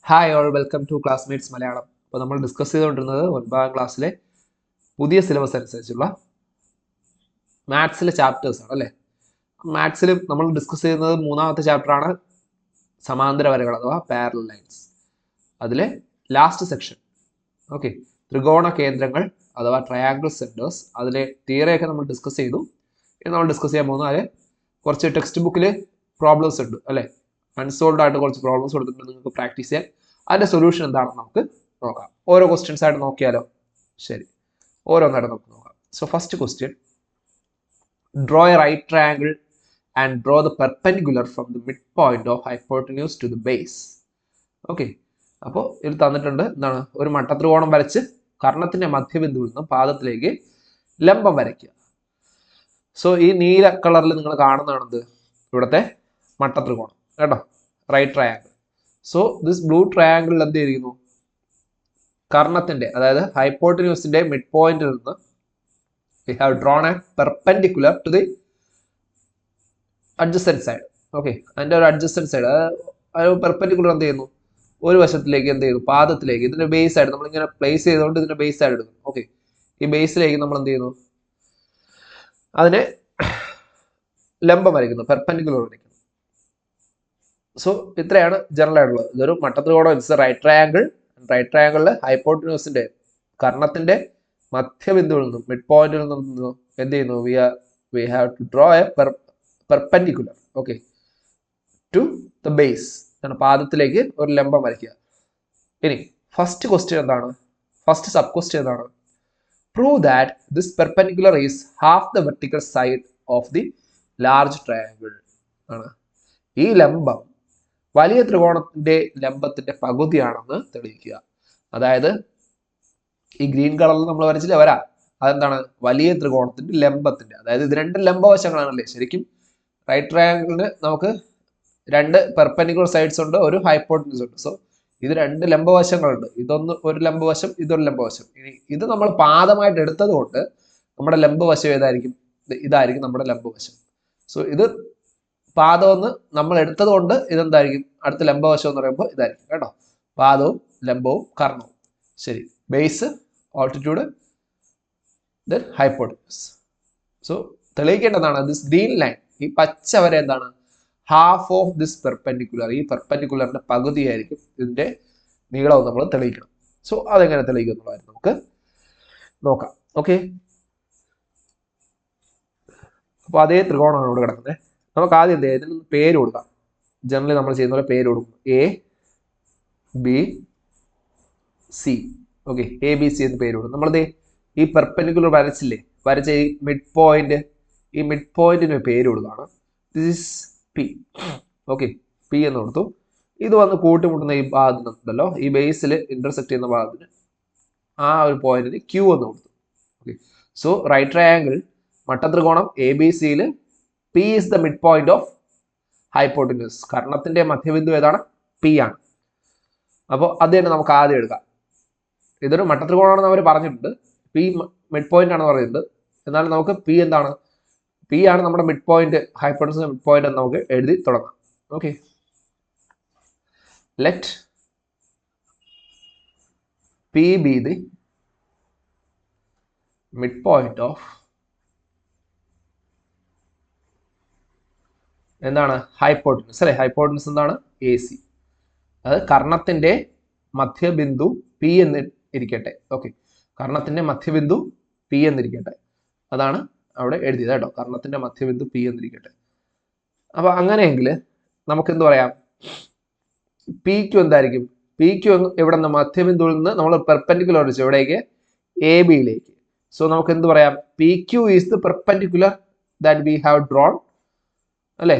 Hi all welcome to classmates Malayalam. അപ്പോൾ നമ്മൾ discuss ചെയ്തുകൊണ്ടിരുന്നത് 9ാം ക്ലാസ്സിലെ പുതിയ സിലബസ് അനുസരിച്ചുള്ള മാത്സിലെ ചാപ്റ്റേഴ്സ് ആണ് അല്ലേ. മാത്സിൽ നമ്മൾ ഡിസ്കസ് ചെയ്യുന്നത് 3ാമത്തെ ചാപ്റ്ററാണ് സമാന്തര വരകൾ അഥവാ പാരലൽ ലൈൻസ്. അതിലെ ലാസ്റ്റ് സെക്ഷൻ ഓക്കെ, ത്രികോണ കേന്ദ്രങ്ങൾ അഥവാ ട്രയാങ്കിൾ സെൻറ്റേഴ്സ്, അതിലെ തിയറിയൊക്കെ നമ്മൾ ഡിസ്കസ് ചെയ്തു. ഇനി നമ്മൾ ഡിസ്കസ് ചെയ്യാൻ പോകുന്നത് അതിൽ കുറച്ച് ടെക്സ്റ്റ് ബുക്കിൽ പ്രോബ്ലംസ് ഉണ്ട് അല്ലേ, അൺസോൾവ് ആയിട്ട് കുറച്ച് പ്രോബ്ലംസ് കൊടുത്തിട്ടുണ്ട് നിങ്ങൾക്ക് പ്രാക്ടീസ് ചെയ്യാൻ. അതിൻ്റെ സൊല്യൂഷൻ എന്താണെന്ന് നമുക്ക് നോക്കാം. ഓരോ ക്വസ്റ്റ്യൻസ് ആയിട്ട് നോക്കിയാലോ? ശരി, ഓരോന്നായിട്ട് നമുക്ക് നോക്കാം. So first question, draw a right triangle and draw the perpendicular from the mid point of hypotenuse to the base. Okay, അപ്പോൾ ഇതിൽ തന്നിട്ടുണ്ട് എന്താണ്, ഒരു മട്ടത്രികോണം വരച്ച് കർണത്തിന്റെ മധ്യബിന്ദുവിൽ നിന്ന് പാദത്തിലേക്ക് ലംബം വരയ്ക്കുക. സോ ഈ നീല കളറിൽ നിങ്ങൾ കാണുന്നതാണത് ഇവിടുത്തെ മട്ടത്രികോണം കേട്ടോ, right triangle. So this blue ട്രയാങ്കിളിൽ എന്ത് ചെയ്തിരിക്കുന്നു, കർണത്തിന്റെ അതായത് ഹൈപ്പോട്ടന്യൂസിന്റെ മിഡ് പോയിന്റിൽ നിന്ന് we have drawn a perpendicular to the adjacent side. Okay, അതിന്റെ ഒരു അഡ്ജസ്റ്റന്റ് സൈഡ്, അതായത് പെർപെൻഡിക്കുലർ എന്ത് ചെയ്യുന്നു, ഒരു വശത്തിലേക്ക് എന്ത് ചെയ്യുന്നു, പാദത്തിലേക്ക്, ഇതിന്റെ ബേസ് ആയിട്ട് നമ്മളിങ്ങനെ പ്ലേസ് ചെയ്തുകൊണ്ട് ഇതിന്റെ ബേസ് ആയിട്ട് എടുക്കുന്നു. ഓക്കെ, ഈ ബേസിലേക്ക് നമ്മൾ എന്ത് ചെയ്യുന്നു, അതിനെ ലംബം വരയ്ക്കുന്നു, പെർപെൻഡിക്കുലർ വരയ്ക്കുന്നു. സോ ഇത്രയാണ് ജനറൽ ആയിട്ടുള്ളത്. ഇതൊരു മട്ടത്രികോണം, ഇറ്റ്സ് റൈറ്റ് ട്രയാങ്കിൾ. റൈറ്റ് ട്രയാങ്കിളിൽ ഹൈപ്പോട്ടന്യൂസിന്റെ കർണത്തിന്റെ മധ്യബിന്ദുവിൽ നിന്നും മിഡ് പോയിന്റിൽ നിന്നും എന്ത് ചെയ്യുന്നു, we have to draw a perpendicular okay to the base, പാദത്തിലേക്ക് ഒരു ലംബം വരയ്ക്കുക. ഇനി ഫസ്റ്റ് ക്വസ്റ്റ്യൻ എന്താണ്, ഫസ്റ്റ് സബ് ക്വസ്റ്റ്യൻ എന്താണ്, prove that this perpendicular is half the vertical side of the large triangle ആണ്. ഈ ലംബം വലിയ ത്രികോണത്തിന്റെ ലംബത്തിന്റെ പകുതിയാണെന്ന് തെളിയിക്കുക. അതായത് ഈ ഗ്രീൻ കളറിൽ നമ്മൾ വരച്ചില്ല വരാ, അതെന്താണ്, വലിയ ത്രികോണത്തിന്റെ ലംബത്തിന്റെ, അതായത് ഇത് രണ്ട് ലംബവശങ്ങളാണല്ലേ. ശരിക്കും റൈറ്റ് ട്രയാങ്കിളിന് നമുക്ക് രണ്ട് പെർപെൻഡിക്കുലർ സൈഡ്സ് ഉണ്ട്, ഒരു ഹൈപ്പോട്ടന്യൂസ് ഉണ്ട്. സോ ഇത് രണ്ട് ലംബവശങ്ങളുണ്ട്, ഇതൊന്ന് ഒരു ലംബവശം, ഇതൊരു ലംബവശം. ഇനി ഇത് നമ്മൾ പാദമായിട്ട് എടുത്തത് കൊണ്ട് നമ്മുടെ ലംബവശം ഏതായിരിക്കും, ഇതായിരിക്കും നമ്മുടെ ലംബവശം. സോ ഇത് പാദമെന്ന് നമ്മൾ എടുത്തത് കൊണ്ട് ഇതെന്തായിരിക്കും, അടുത്ത ലംബവശം എന്ന് പറയുമ്പോൾ ഇതായിരിക്കും കേട്ടോ, പാദവും ലംബവും കർണവും. ശരി, base, altitude, then hypotenuse. So തെളിയിക്കേണ്ടതാണ് ദിസ് ഗ്രീൻ ലൈൻ, ഈ പച്ച വര എന്താണ്, ഹാഫ് ഓഫ് ദിസ് പെർപെൻഡിക്കുലർ, ഈ പെർപെൻഡിക്കുലറിന്റെ പകുതിയായിരിക്കും ഇതിന്റെ നീളം നമ്മൾ തെളിയിക്കണം. സോ അതെങ്ങനെ തെളിയിക്കും എന്നുള്ളതായിരുന്നു നമുക്ക് നോക്കാം. ഓക്കെ, അപ്പോൾ അതേ ത്രികോണമാണ് ഇവിടെ കിടക്കുന്നത്. നമുക്ക് ആദ്യം എന്ത് ചെയ്യാം, ഇതിന് പേര് കൊടുക്കാം. ജനറലി നമ്മൾ ചെയ്യുന്ന പോലെ പേര് കൊടുക്കും, A B C. Okay, A B C എന്ന് പേര് കൊടുക്കും. നമ്മളത് ഈ പെർപെൻഡിക്കുലർ വരച്ചില്ലേ, വരച്ച ഈ മിഡ് പോയിന്റ്, ഈ മിഡ് പോയിന്റിന് പേര് കൊടുക്കുകയാണ്. This is P. Okay, P എന്ന് കൊടുത്തു. ഇത് വന്ന് കൂട്ടിമുട്ടുന്ന ഈ ഭാഗത്തിനുണ്ടല്ലോ, ഈ ബേസിൽ ഇന്റർസെക്ട് ചെയ്യുന്ന ഭാഗത്തിന്, ആ ഒരു പോയിന്റിന് ക്യൂ എന്ന് കൊടുത്തു. ഓക്കെ, സോ റൈറ്റ് ട്രയാങ്കിൾ മട്ടത്രികോണം എ ബി സിയിൽ P is the mid point of hypotenuse, കർണത്തിന്റെ മധ്യബിന്ദു ഏതാണ്, പി ആണ്. അപ്പോൾ അത് തന്നെ നമുക്ക് ആദ്യം എടുക്കാം. ഇതൊരു മട്ടത്രികോണമാണെന്ന് അവർ പറഞ്ഞിട്ടുണ്ട്, പി മിഡ് പോയിന്റ് ആണെന്ന് പറയുന്നത്. എന്നാലും നമുക്ക് പി എന്താണ്, പി ആണ് നമ്മുടെ mid point, hypotenuse mid point എന്ന് നമുക്ക് എഴുതി തുടങ്ങാം. Okay, let P be the mid point of എന്താണ്, ഹൈപ്പോട്ടന്യൂസ് അല്ലെ. ഹൈപ്പോട്ടന്യൂസ് എന്താണ്, എ സി. അത് കർണത്തിന്റെ മധ്യബിന്ദു പി എന്ന് ഇരിക്കട്ടെ. ഓക്കെ, കർണത്തിന്റെ മധ്യബിന്ദു പി എന്നിരിക്കട്ടെ, അതാണ് അവിടെ എഴുതിയത് കേട്ടോ, കർണത്തിന്റെ മധ്യബിന്ദു പി എന്നിരിക്കട്ടെ. അപ്പൊ അങ്ങനെയെങ്കിൽ നമുക്ക് എന്ത് പറയാം, പി ക്യു എന്തായിരിക്കും, പി ക്യു ഇവിടെ നിന്ന് മധ്യബിന്ദുവിൽ നിന്ന് നമ്മൾ പെർപെൻഡിക്കുലർ വെച്ചു എവിടേക്ക്, എ ബിയിലേക്ക്. സോ നമുക്ക് എന്ത് പറയാം, P Q is the perpendicular that we have drawn അല്ലേ,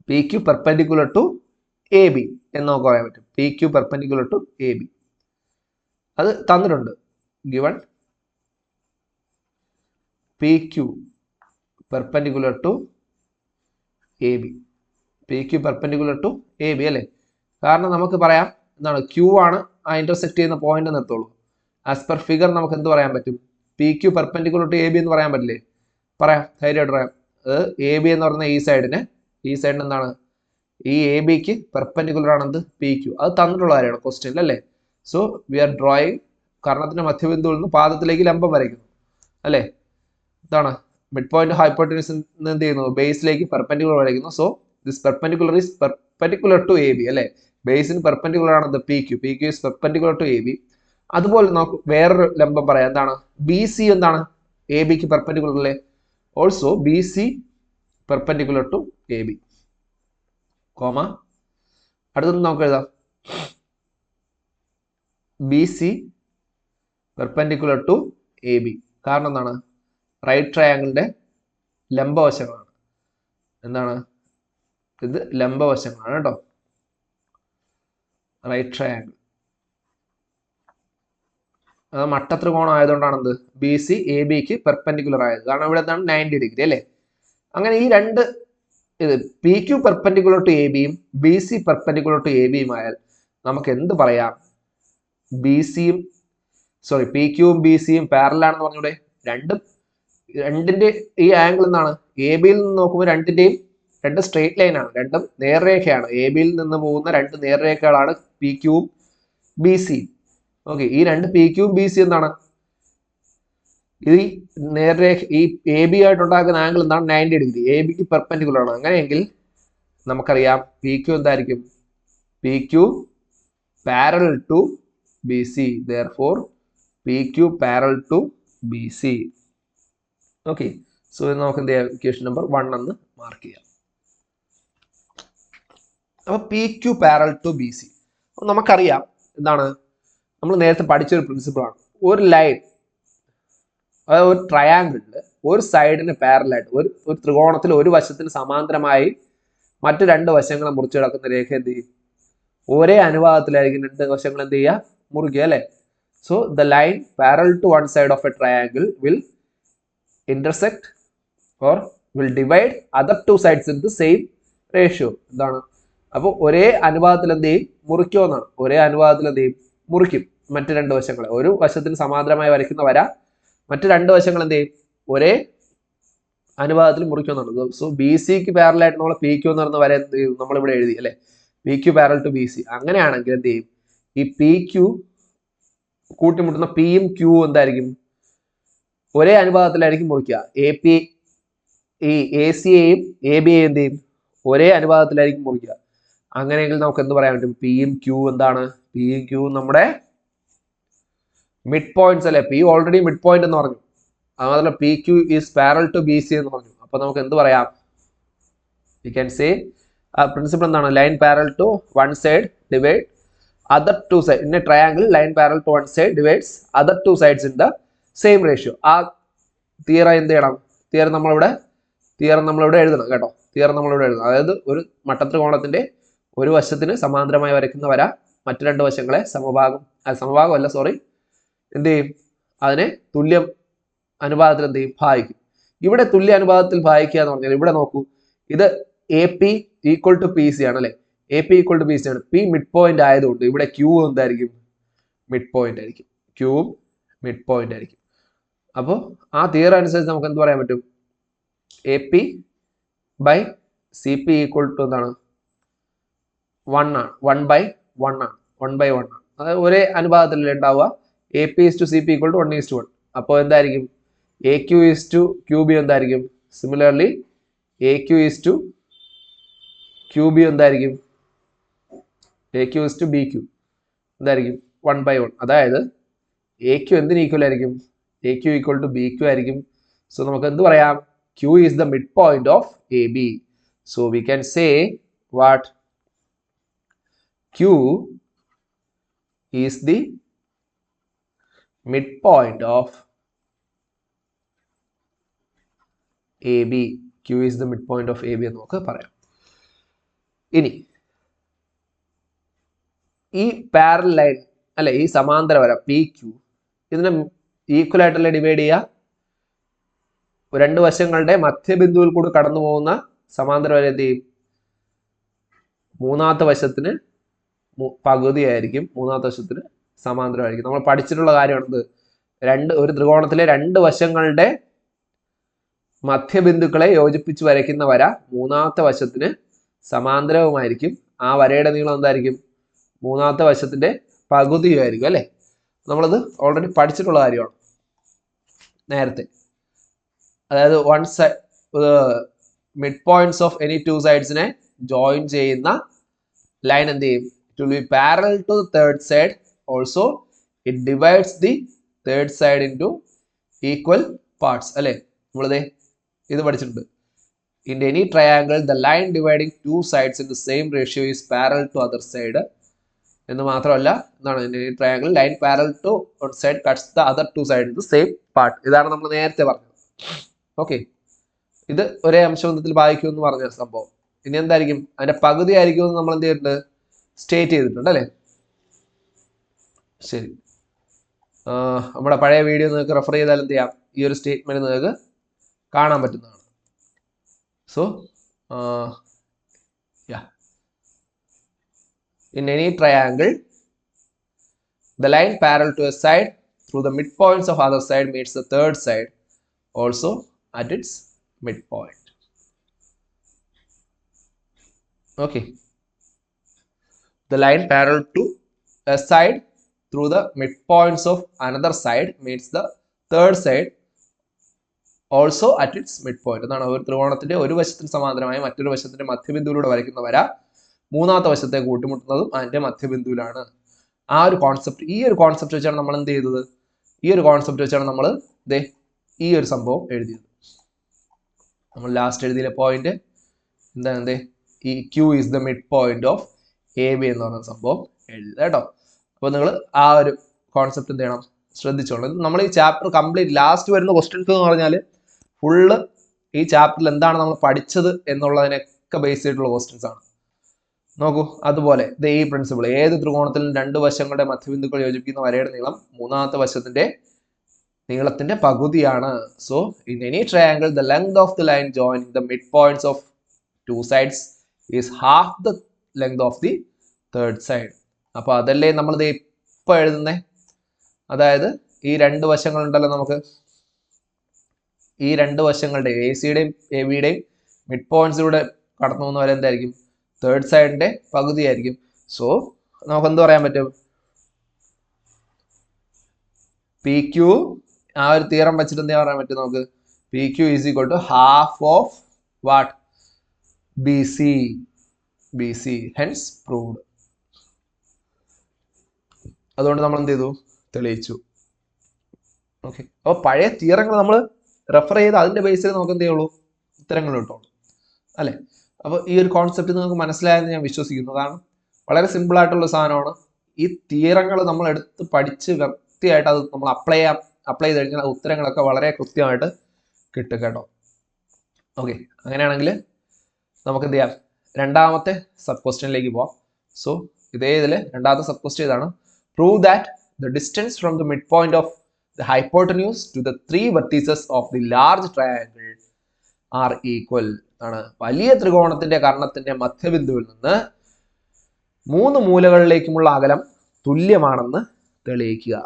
P Q perpendicular to A B എന്ന് നമുക്ക് പറയാൻ പറ്റും. P Q perpendicular to A B അത് തന്നിട്ടുണ്ട്, given P Q perpendicular to A B, P Q perpendicular to A B അല്ലേ. കാരണം നമുക്ക് പറയാം എന്താണ്, ക്യൂ ആണ് ആ ഇന്റർസെക്ട് ചെയ്യുന്ന പോയിന്റ് നിർത്തുള്ളൂ. ആസ് പെർ ഫിഗർ നമുക്ക് എന്ത് പറയാൻ പറ്റും, P Q perpendicular to A B എന്ന് പറയാൻ പറ്റില്ലേ, പറയാം, ധൈര്യമായിട്ട് പറയാം. അത് എ ബി എന്ന് പറയുന്ന ഈ സൈഡിന് എന്താണ്, ഈ എ ബിക്ക് പെർപെൻഡിക്കുലർ ആണെന്ത് പി ക്യു. അത് തന്നിട്ടുള്ള കാര്യമാണ് ക്വസ്റ്റ്യനിൽ അല്ലേ. സോ വി ആർ ഡ്രോയിങ് കർണത്തിന്റെ മധ്യബിന്ദുവിൽ നിന്ന് പാദത്തിലേക്ക് ലംബം വരയ്ക്കുന്നു അല്ലേ. ഇതാണ് മിഡ് പോയിന്റ് ഹൈപ്പോട്ടനസ് എന്ത് ചെയ്യുന്നു, ബേസിലേക്ക് പെർപെൻഡിക്കുലർ വരയ്ക്കുന്നു. So this perpendicular is perpendicular to A B അല്ലേ. ബേസിന് പെർപെൻഡിക്കുലർ ആണ് P Q. P Q is perpendicular to A B. അതുപോലെ നമുക്ക് വേറൊരു ലംബം പറയാം. എന്താണ് ബി സി എന്താണ് എ ബിക്ക് പെർപെൻഡിക്കുലർ അല്ലേ. Also B C perpendicular to A B comma. അടുത്തൊന്ന് നമുക്ക് എഴുതാം B C perpendicular to A B. കാരണം എന്താണ്, റൈറ്റ് ട്രയാങ്കിളിന്റെ ലംബവശങ്ങളാണ്. എന്താണ് ഇത്, ലംബവശങ്ങളാണ് കേട്ടോ. റൈറ്റ് ട്രയാങ്കിൾ അത് മട്ടത്രികോണം ആയതുകൊണ്ടാണ് എന്ത് ബി സി എ ബിക്ക് പെർപെൻഡിക്കുലർ ആയത്. കാരണം ഇവിടെ എന്താണ് 90 ഡിഗ്രി അല്ലേ. അങ്ങനെ ഈ രണ്ട് ഇത് P Q perpendicular to A ബിയും B C perpendicular to A ബിയും ആയാൽ നമുക്ക് എന്ത് പറയാം, ബി സിയും പി ക്യുവും ബി സിയും പാരലാണെന്ന് പറഞ്ഞൂടെ. രണ്ടിന്റെ ഈ ആംഗിൾ എന്താണ്, എ ബിയിൽ നിന്ന് നോക്കുമ്പോൾ രണ്ടിന്റെയും രണ്ട് സ്ട്രെയിറ്റ് ലൈൻ ആണ്, രണ്ടും നേർരേഖയാണ്. എ ബിയിൽ നിന്ന് പോകുന്ന രണ്ട് നേർരേഖകളാണ് പി ക്യുവും ബി സിയും. ഓക്കെ, ഈ രണ്ട് പി ക്യുവും ബി സി എന്താണ്, ഈ നേർരേഖ ഈ എ ബി ആയിട്ട് ഉണ്ടാക്കുന്ന ആംഗിൾ എന്താണ് 90 ഡിഗ്രി. എ ബിക്ക് പെർപെൻഡിക്കുലർ ആണ്. അങ്ങനെയെങ്കിൽ നമുക്കറിയാം പി ക്യു എന്തായിരിക്കും, P Q parallel to B C. Therefore P Q parallel to B C. Okay, so നമുക്ക് എന്ത് ചെയ്യാം, ഇക്വേഷൻ നമ്പർ 1 എന്ന് മാർക്ക് ചെയ്യാം. അപ്പൊ P Q parallel to B C നമുക്കറിയാം എന്താണ്, നമ്മൾ നേരത്തെ പഠിച്ചൊരു പ്രിൻസിപ്പിൾ ആണ്. ഒരു ലൈൻ, അതായത് ഒരു ട്രയാങ്കിളില് ഒരു സൈഡിന് പാരലായിട്ട് ഒരു ത്രികോണത്തിൽ ഒരു വശത്തിന് സമാന്തരമായി മറ്റു രണ്ട് വശങ്ങളെ മുറിച്ച് കിടക്കുന്ന രേഖ എന്ത് ചെയ്യും, ഒരേ അനുപാതത്തിലായിരിക്കും രണ്ട് വശങ്ങൾ എന്ത് ചെയ്യുക, മുറിക്കുക അല്ലേ. So the line parallel to one side of a triangle will intersect or will divide other two sides in the same ratio. എന്താണ്, അപ്പോൾ ഒരേ അനുപാതത്തിൽ എന്ത് ചെയ്യും, മുറിക്കുമെന്നാണ്. ഒരേ അനുപാതത്തിൽ എന്ത് ചെയ്യും, മുറിക്കും മറ്റു രണ്ട് വശങ്ങളെ. ഒരു വശത്തിന് സമാന്തരമായി വരയ്ക്കുന്ന വര മറ്റു രണ്ട് വശങ്ങൾ എന്ത് ചെയ്യും, ഒരേ അനുപാതത്തിൽ മുറിക്കുമെന്നാണ്. സോ ബി സിക്ക് പാരലായിട്ട് നമ്മൾ പി ക്യു എന്ന് പറയുന്ന വര എന്ത് ചെയ്യും, നമ്മളിവിടെ എഴുതി അല്ലെ, P Q parallel to B C. അങ്ങനെയാണെങ്കിൽ എന്ത് ചെയ്യും, ഈ പി ക്യു കൂട്ടിമുട്ടുന്ന പിയും ക്യൂവും എന്തായിരിക്കും, ഒരേ അനുപാതത്തിലായിരിക്കും മുറിക്കുക. ഈ എ സിയെയും എ ബിയെയും എന്ത് ചെയ്യും, ഒരേ അനുപാതത്തിലായിരിക്കും മുറിക്കുക. അങ്ങനെയെങ്കിൽ നമുക്ക് എന്ത് പറയാൻ പറ്റും, പിയും ക്യൂ എന്താണ്, പിയും ക്യൂവും നമ്മുടെ മിഡ് പോയിന്റ്സ് അല്ലെ. പി ഓൾറെഡി മിഡ് പോയിന്റ് എന്ന് പറഞ്ഞു, അതുമാത്രമല്ല P Q is parallel to B C എന്ന് പറഞ്ഞു. അപ്പൊ നമുക്ക് എന്ത് പറയാം, വി ക്യാൻ സേ പ്രിൻസിപ്പിൾ എന്താണ്, line parallel to one side divide other two side in a triangle. Line parallel to one side divides other two sides in the same ratio. ആ theorem എന്ത് ചെയ്യണം, തിയറം നമ്മളിവിടെ എഴുതണം കേട്ടോ. Theorem നമ്മളിവിടെ എഴുതണം. അതായത് ഒരു മട്ടത്രികോണത്തിന്റെ ഒരു വശത്തിന് സമാന്തരമായി വരയ്ക്കുന്ന വര മറ്റു രണ്ട് വശങ്ങളെ സമഭാഗമല്ല എന്ത് ചെയ്യും, അതിനെ തുല്യ അനുപാതത്തിൽ എന്ത് ചെയ്യും, ഭാഗിക്കും. ഇവിടെ തുല്യ അനുപാതത്തിൽ ഭാഗിക്കുക എന്ന് പറഞ്ഞാൽ ഇവിടെ നോക്കൂ, ഇത് A P equal to P C ആണ് അല്ലെ. A P equal to P C ആണ്. പി മിഡ് പോയിന്റ് ആയതുകൊണ്ട് ഇവിടെ ക്യൂ എന്തായിരിക്കും, മിഡ് പോയിന്റ് ആയിരിക്കും. ക്യൂവും മിഡ് പോയിന്റ് ആയിരിക്കും. അപ്പോൾ ആ തിയറം അനുസരിച്ച് നമുക്ക് എന്ത് പറയാൻ പറ്റും, A P by C P equal to എന്താണ്, 1 ആണ്. 1/1 ആണ്. 1/1 ആണ്. അതായത് ഒരേ അനുപാതത്തിൽ ഉണ്ടാവുക. A P is to C P equal to 1:1. അപ്പോൾ എന്തായിരിക്കും, A Q is to Q B എന്തായിരിക്കും, similarly A Q is to Q B എന്തായിരിക്കും, A Q is to B Q എന്തായിരിക്കും, 1/1. അതായത് എ ക്യു എന്തിന് ഈക്വൽ ആയിരിക്കും, A Q equal to B Q ആയിരിക്കും. So നമുക്ക് എന്ത് പറയാം, Q is the mid point of A B. So we can say what, Q is the midpoint of AB. Q is the midpoint of AB എന്ന് നമുക്ക് പറയാം. ഇനി ഈ parallel line അല്ലെ, ഈ സമാന്തര വര പി ക്യൂ ഇതിനെ ഈക്വൽ ആയിട്ടല്ലേ ഡിവൈഡ് ചെയ്യുക. രണ്ട് വശങ്ങളുടെ മധ്യബിന്ദുവിൽ കൂടി കടന്നു പോകുന്ന സമാന്തര വര എന്ത് ചെയ്യും, മൂന്നാമത്തെ വശത്തിന് പകുതിയായിരിക്കും, മൂന്നാമത്തെ വശത്തിന് സമാന്തരമായിരിക്കും. നമ്മൾ പഠിച്ചിട്ടുള്ള കാര്യമാണിത്. ഒരു ത്രികോണത്തിലെ രണ്ട് വശങ്ങളുടെ മധ്യബിന്ദുക്കളെ യോജിപ്പിച്ച് വരയ്ക്കുന്ന വര മൂന്നാമത്തെ വശത്തിന് സമാന്തരവുമായിരിക്കും. ആ വരയുടെ നീളം എന്തായിരിക്കും? മൂന്നാമത്തെ വശത്തിന്റെ പകുതിയുമായിരിക്കും അല്ലേ? നമ്മളത് ഓൾറെഡി പഠിച്ചിട്ടുള്ള കാര്യമാണ് നേരത്തെ. അതായത് one side mid points of any two സൈഡ്സിനെ ജോയിൻ ചെയ്യുന്ന ലൈൻ എന്ത് ചെയ്യും? It will be parallel to the third side. Also it divides the third side in two equal parts അല്ലേ? നമ്മളിതേ ഇത് പഠിച്ചിട്ടുണ്ട്. In any triangle, the line dividing two sides in the same ratio is parallel to other side. എന്ന് മാത്രമല്ല, എന്താണ് in any triangle, line parallel to one side cuts the other two sides in the same part. ഇതാണ് നമ്മൾ നേരത്തെ പറഞ്ഞത്. Okay, ഇത് ഒരേ അംശബന്ധത്തിൽ ഭാഗിക്കും എന്ന് പറഞ്ഞ സംഭവം. ഇനി എന്തായിരിക്കും? അതിന്റെ പകുതി ആയിരിക്കും എന്ന് നമ്മൾ എന്ത് ചെയ്തിട്ടുണ്ട്? സ്റ്റേറ്റ് ചെയ്തിട്ടുണ്ട് അല്ലേ? ശരി, നമ്മുടെ പഴയ വീഡിയോ നിങ്ങൾക്ക് റെഫർ ചെയ്താൽ എന്ത് ചെയ്യാം? ഈ ഒരു സ്റ്റേറ്റ്മെന്റ് നിങ്ങൾക്ക് കാണാൻ പറ്റുന്നതാണ്. So, yeah. In any triangle, the line parallel to a side through the midpoints of other side meets the third side also at its midpoint. Okay. The line parallel to a side through the midpoints of another side meets the third side also at its mid point. എന്നാണ് ഒരു ത്രികോണത്തിന്റെ ഒരു വശത്തിന് സമാന്തരമായി മറ്റൊരു വശത്തിന്റെ മധ്യബിന്ദുവിലൂടെ വരയ്ക്കുന്ന വര മൂന്നാമത്തെ വശത്തെ കൂട്ടിമുട്ടുന്നതും അതിന്റെ മധ്യബിന്ദുവിലാണ്. ആ ഒരു കോൺസെപ്റ്റ്, ഈ ഒരു കോൺസെപ്റ്റ് വെച്ചാണ് നമ്മൾ എന്ത് ചെയ്തത്? ഈ ഒരു കോൺസെപ്റ്റ് വെച്ചാണ് നമ്മൾ ഈ ഒരു സംഭവം എഴുതിയത്. നമ്മൾ ലാസ്റ്റ് എഴുതിയ പോയിന്റ് എന്താണ്? ഈ Q is the mid point of AB എന്ന് പറയുന്ന സംഭവം എഴുതുക കേട്ടോ. അപ്പോൾ നിങ്ങൾ ആ ഒരു കോൺസെപ്റ്റ് എന്ത് ചെയ്യണം? ശ്രദ്ധിച്ചോളൂ. നമ്മൾ ഈ ചാപ്റ്റർ കംപ്ലീറ്റ് ലാസ്റ്റ് വരുന്ന ക്വസ്റ്റ്യൻസ് എന്ന് പറഞ്ഞാൽ ഫുള്ള് ഈ ചാപ്റ്ററിൽ എന്താണ് നമ്മൾ പഠിച്ചത് എന്നുള്ളതിനൊക്കെ ബേസ് ചെയ്തിട്ടുള്ള ക്വസ്റ്റ്യൻസ് ആണ്. നോക്കൂ, അതുപോലെ ഈ പ്രിൻസിപ്പിൾ, ഏത് ത്രികോണത്തിലും രണ്ട് വശങ്ങളുടെ മധ്യബിന്ദുക്കൾ യോജിപ്പിക്കുന്ന വരയുടെ നീളം മൂന്നാമത്തെ വശത്തിന്റെ നീളത്തിന്റെ പകുതിയാണ്. So in any triangle the length of the line joining the mid points of two sides is half the length of the third side. അപ്പൊ അതല്ലേ നമ്മൾ ഇപ്പൊ എഴുതുന്നേ. അതായത് ഈ രണ്ട് വശങ്ങളുണ്ടല്ലോ, നമുക്ക് ഈ രണ്ട് വശങ്ങളുടെ AC-യുടെയും AB-യുടെയും മിഡ് പോയിന്റ്സിലൂടെ കടന്നു പോകുന്ന വരെ എന്തായിരിക്കും? തേർഡ് സൈഡിന്റെ പകുതിയായിരിക്കും. സോ നമുക്ക് എന്ത് പറയാൻ പറ്റും? PQ, ആ ഒരു തിയറം വെച്ചിട്ട് എന്താ പറയാൻ പറ്റും നമുക്ക്? PQ is equal to half of what? BC. Hence proved. അതുകൊണ്ട് നമ്മൾ എന്ത് ചെയ്തു? തെളിയിച്ചു. ഓക്കെ, അപ്പോൾ പഴയ തിയറങ്ങൾ നമ്മൾ റെഫർ ചെയ്ത് അതിന്റെ ബേസിൽ നമുക്ക് എന്ത് ചെയ്യുള്ളൂ? ഉത്തരങ്ങൾ കിട്ടുള്ളൂ അല്ലെ? അപ്പോൾ ഈ ഒരു കോൺസെപ്റ്റ് നിങ്ങൾക്ക് മനസ്സിലായെന്ന് ഞാൻ വിശ്വസിക്കുന്നു. കാരണം വളരെ സിമ്പിൾ ആയിട്ടുള്ള സാധനമാണ്. ഈ തിയറങ്ങൾ നമ്മൾ എടുത്ത് പഠിച്ച് കൃത്യമായിട്ട് അത് നമ്മൾ അപ്ലൈ ചെയ്ത് കഴിഞ്ഞാൽ ഉത്തരങ്ങളൊക്കെ വളരെ കൃത്യമായിട്ട് കിട്ടും കേട്ടോ. ഓക്കെ, അങ്ങനെയാണെങ്കിൽ നമുക്ക് എന്ത് ചെയ്യാം? രണ്ടാമത്തെ സബ് ക്വസ്റ്റ്യനിലേക്ക് പോവാം. സോ ഇതേ ഇതിൽ രണ്ടാമത്തെ സബ് ക്വസ്റ്റ്യൻ ഇതാണ്: prove that the distance from the midpoint of the hypotenuse to the three vertices of the large triangle are equal. ആണ് വലിയ ത്രികോണത്തിന്റെ കർണത്തിന്റെ മധ്യബിന്ദുവിൽ നിന്ന് മൂന്ന് മൂലകളിലേക്കുമുള്ള അകലം തുല്യമാണെന്ന് തെളിയിക്കുക.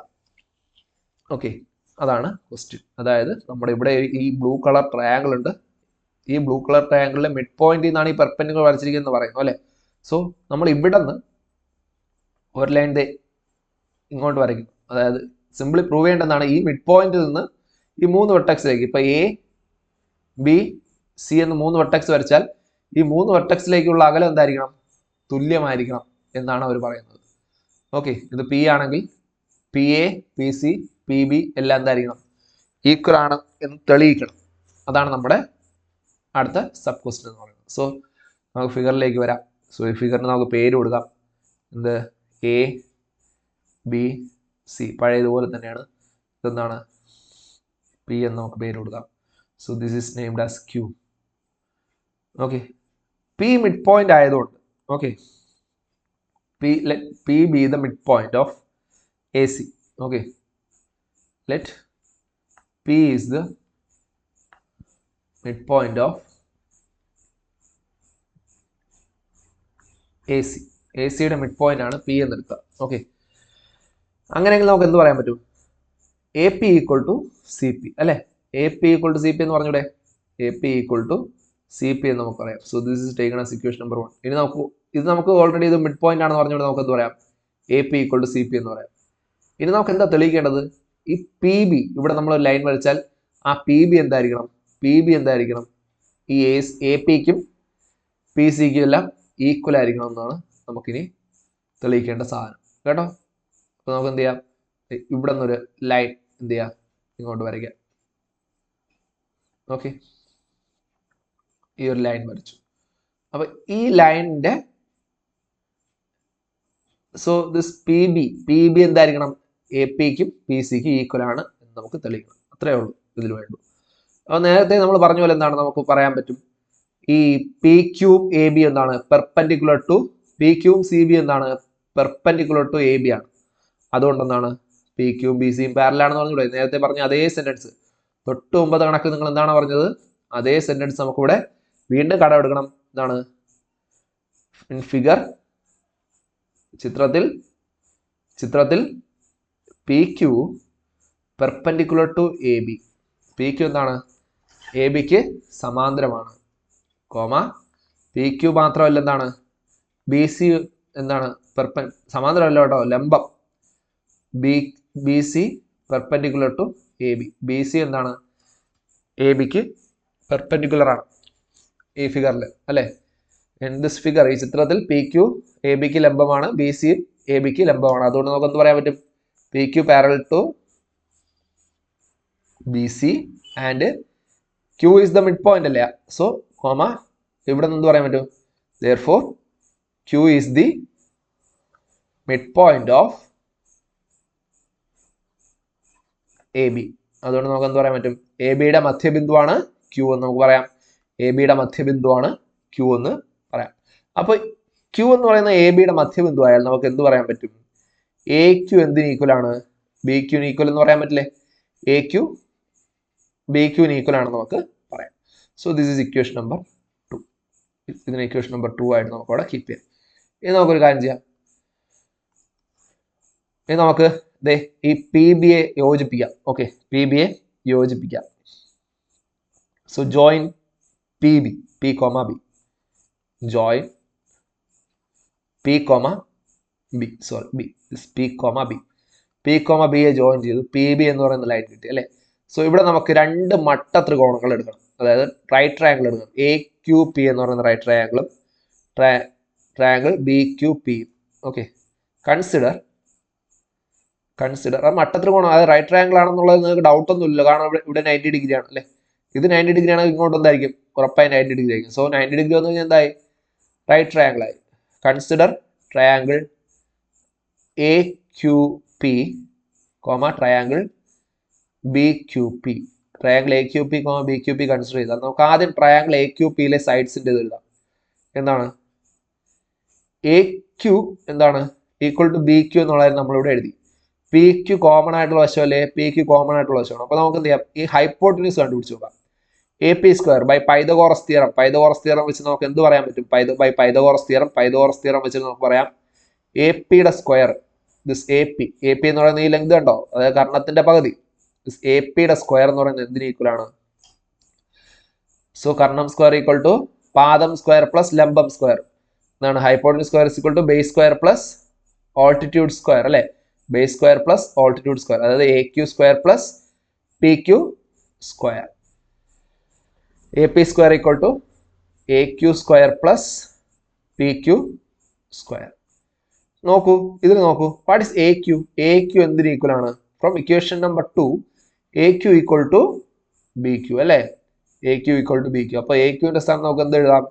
ഓക്കെ, അതാണ് ക്വസ്റ്റ്യൻ. അതായത് നമ്മുടെ ഇവിടെ ഈ ബ്ലൂ കളർ ട്രയാങ്കിൾ ഉണ്ട്. ഈ ബ്ലൂ കളർ ട്രയാങ്കിളിലെ മിഡ് പോയിന്റിൽ നിന്നാണ് ഈ പെർപെൻഡിക്കുലർ വരച്ചിരിക്കുന്നത് പറയുന്നു അല്ലെ? സോ നമ്മൾ ഇവിടെ നിന്ന് ഒരു ലൈൻ ഇങ്ങോട്ട് വരയ്ക്കുന്നു. അതായത് സിംപിളി പ്രൂവ് ചെയ്യേണ്ടതാണ്, ഈ മിഡ് പോയിന്റിൽ നിന്ന് ഈ മൂന്ന് വെർട്ടെക്സിലേക്ക്, ഇപ്പൊ A, B, C എന്ന് മൂന്ന് വെർട്ടെക്സ് വരച്ചാൽ ഈ മൂന്ന് വെർട്ടെക്സിലേക്കുള്ള അകലം എന്തായിരിക്കണം? തുല്യമായിരിക്കണം എന്നാണ് അവർ പറയുന്നത്. ഓക്കെ, ഇത് P ആണെങ്കിൽ PA, PC, PB എല്ലാം എന്തായിരിക്കണം? ഈക്വൽ ആണ് എന്ന് തെളിയിക്കണം. അതാണ് നമ്മുടെ അടുത്ത സബ് ക്വസ്റ്റ്യൻ എന്ന് പറയുന്നത്. സോ നമുക്ക് ഫിഗറിലേക്ക് വരാം. സോ ഈ ഫിഗറിന് നമുക്ക് പേര് കൊടുക്കാം. എന്ത്? ABC, പഴയതുപോലെ തന്നെയാണ്. ഇതെന്താണ്? P എന്ന് നമുക്ക് പേര് കൊടുക്കാം. So this is named as Q. Okay, P mid point ആയതുകൊണ്ട് okay, let P be the midpoint of AC. Okay, let P is the midpoint of AC. AC-യുടെ മിഡ് പോയിന്റ് ആണ് P എന്ന് എടുക്കുക. ഓക്കെ, അങ്ങനെയെങ്കിൽ നമുക്ക് എന്ത് പറയാൻ പറ്റും? AP ഈക്വൽ ടു CP അല്ലെ? AP ഈക്വൽ ടു CP എന്ന് പറഞ്ഞൂടെ? AP equal to C P എന്ന് നമുക്ക് പറയാം. So this is taken as equation number 1. ഇനി നമുക്ക് ഓൾറെഡി ഇത് മിഡ് പോയിന്റ് ആണെന്ന് പറഞ്ഞുകൊണ്ട് നമുക്ക് എന്ത് പറയാം, A P equal to C P എന്ന് പറയാം. ഇനി നമുക്ക് എന്താ തെളിയിക്കേണ്ടത്, ഈ പി ബി ഇവിടെ നമ്മൾ ഒരു ലൈൻ വരച്ചാൽ ആ പി ബി എന്തായിരിക്കണം, ഈ എ പിക്കും പി സിക്കും എല്ലാം ഈക്വൽ ആയിരിക്കണം എന്നാണ് നമുക്കിനി തെളിയിക്കേണ്ട സാധനം കേട്ടോ. അപ്പോൾ നമുക്ക് എന്ത് ചെയ്യാം, ഇവിടെ നിന്നൊരു ലൈൻ എന്ത് ചെയ്യാം, ഇങ്ങോട്ട് വരയ്ക്കാം. ഓക്കെ, ഈ ഒരു ലൈൻ വരച്ചു. അപ്പൊ ഈ ലൈനിന്റെ സോ ദിസ് പി ബി എന്തായിരിക്കണം, എ പിക്കും പി സിക്കും ഈക്വൽ ആണ് എന്ന് നമുക്ക് തെളിയിക്കണം. അത്രേ ഉള്ളൂ ഇതിൽ വേണ്ടു. അപ്പോൾ നേരത്തെ നമ്മൾ പറഞ്ഞ പോലെ എന്താണ് നമുക്ക് പറയാൻ പറ്റും, ഈ പി ക്യൂം എ ബി എന്താണ് പെർപെൻഡിക്കുലർ ടു പി ക്യൂം സി ബി എന്താണ് പെർപെൻഡിക്കുലർ ടു എ ബി ആണ്. അതുകൊണ്ട് എന്താണ് പി ക്യൂം ബി സിയും പാരലാണെന്ന് പറഞ്ഞൂടെ. നേരത്തെ പറഞ്ഞ അതേ സെന്റൻസ് തൊട്ട് 9 കണക്ക് നിങ്ങൾ എന്താണ് പറഞ്ഞത്, അതേ സെന്റൻസ് നമുക്കിവിടെ വീണ്ടും കടമെടുക്കണം. എന്താണ് ഫിഗർ ചിത്രത്തിൽ P Q perpendicular to A B, P Q എന്താണ് എ ബിക്ക് സമാന്തരമാണ്, കോമ പി ക്യൂ മാത്രമല്ല എന്താണ് ബി സി എന്താണ് സമാന്തരമല്ല കേട്ടോ, ലംബം B C perpendicular to A B, B C എന്താണ് എ ബിക്ക് പെർപെൻഡിക്കുലർ ആണ് ഈ ഫിഗറിൽ അല്ലേ. ഇൻ ദിസ് ഫിഗർ, ഈ ചിത്രത്തിൽ പി ക്യൂ എ ബിക്ക് ലംബമാണ്, ബി സി എ ബിക്ക് ലംബമാണ്. അതുകൊണ്ട് നമുക്ക് എന്ത് പറയാൻ പറ്റും, P Q parallel to B C and Q is the mid point അല്ലേ. സോ കോമ ഇവിടെ നിന്ന് പറയാൻ പറ്റും, therefore Q is the mid point of A B. അതുകൊണ്ട് നമുക്ക് എന്ത് പറയാൻ പറ്റും, എ ബിയുടെ മധ്യബിന്ദുവാണ് ക്യൂ എന്ന് നമുക്ക് പറയാം. എ ബിയുടെ മധ്യബിന്ദുവാണ് ക്യൂ എന്ന് പറയാം. അപ്പൊ ക്യൂ എന്ന് പറയുന്ന എ ബിയുടെ മധ്യബിന്ദു ആയാൽ നമുക്ക് എന്ത് പറയാൻ പറ്റും, എ ക്യൂ എന്തിന് ഈക്വൽ ആണ്, ബി ക്യൂന് ഈക്വൽ എന്ന് പറയാൻ പറ്റില്ലേ. എ ക്യൂ ബി ക്യൂന് ഈക്വൽ ആണെന്ന് നമുക്ക് പറയാം. So this is equation number 2. ഇതിന് ഇക്വേഷൻ നമ്പർ 2 ആയിട്ട് നമുക്ക് അവിടെ കീപ്പ് ചെയ്യാം. ഇനി നമുക്കൊരു കാര്യം ചെയ്യാം, ഇനി നമുക്ക് ഈ പി ബി യെ യോജിപ്പിക്കാം. ഓക്കെ, പി ബി യെ യോജിപ്പിക്കാം. So join P B, P comma B, join P comma B, sorry B, P comma B, P comma B യെ ജോയിൻ ചെയ്തു, പി ബി എന്ന് പറയുന്ന ലൈൻ കിട്ടി അല്ലേ. സോ ഇവിടെ നമുക്ക് 2 മട്ട ത്രികോണങ്ങൾ എടുക്കണം, അതായത് റൈറ്റ് ട്രയാങ്കിൾ എടുക്കണം. എ ക്യു പി എന്ന് പറയുന്ന റൈറ്റ് ട്രയാങ്കിളും triangle B Q P. Okay, consider ആ മട്ടത്രികോണം, അതായത് റൈറ്റ് ട്രയാങ്കിൾ ആണെന്നുള്ളത് നിങ്ങൾക്ക് ഡൗട്ട് ഒന്നും ഇല്ല, കാരണം ഇവിടെ 90 ഡിഗ്രി ആണ് അല്ലേ. ഇത് 90 ഡിഗ്രി ആണെങ്കിൽ ഇങ്ങോട്ട് എന്തായിരിക്കും, ഉറപ്പായി 90 ഡിഗ്രി ആയിരിക്കും. സോ 90 ഡിഗ്രി വന്നു കഴിഞ്ഞാൽ എന്തായി, റൈറ്റ് ട്രയാങ്കിൾ ആയി. Consider triangle A Q P comma triangle B Q P. Triangle A Q P comma B Q P consider ചെയ്താൽ നമുക്ക് ആദ്യം ട്രയാങ്കിൾ എ ക്യു പിയിലെ സൈഡ്സിൻ്റെ ഇത് എഴുതാം. എന്താണ് എ ക്യു എന്താണ് ഈക്വൽ ടു ബി ക്യു എന്നുള്ളത് നമ്മളിവിടെ എഴുതി. പി ക്യു കോമൺ ആയിട്ടുള്ള വശമല്ലേ, പി ക്യു കോമൺ ആയിട്ടുള്ള വശമാണ്. അപ്പോൾ നമുക്ക് എന്ത് ചെയ്യാം, ഈ ഹൈപ്പോട്ടന്യൂസ് കണ്ടുപിടിച്ച് നോക്കാം. A P square by Pythagoras theorem, Pythagoras theorem വെച്ച് നമുക്ക് എന്ത് പറയാൻ പറ്റും, പൈതഗോറസ് തിയറം വെച്ച് നമുക്ക് പറയാം എ പിയുടെ സ്ക്വയർ, ദിസ് എ പി എന്ന് പറയുന്ന ഈ ലെങ്ത് കണ്ടോ, അതായത് കർണത്തിന്റെ പകുതി, ദിസ് എ പിയുടെ സ്ക്വയർ എന്ന് പറയുന്നത് എന്തിന് ഈക്വൽ ആണ്. സോ കർണം സ്ക്വയർ ഈക്വൽ ടു പാദം സ്ക്വയർ പ്ലസ് ലംബം സ്ക്വയർ എന്നാണ്. Hypotenuse square equal to base square plus altitude square അല്ലെ, base square plus altitude square, അതായത് A Q square plus P Q square. A P square equal to A Q square plus P Q square. നോക്കൂ, ഇതിൽ നോക്കൂ, what is A Q. A Q എന്തിന് equal ആണ്, from equation number 2 A Q equal to B Q അല്ലേ, A Q equal to B Q. അപ്പോൾ A ക്യുവിന്റെ സ്ഥാനം നമുക്ക് എന്ത് എഴുതാം,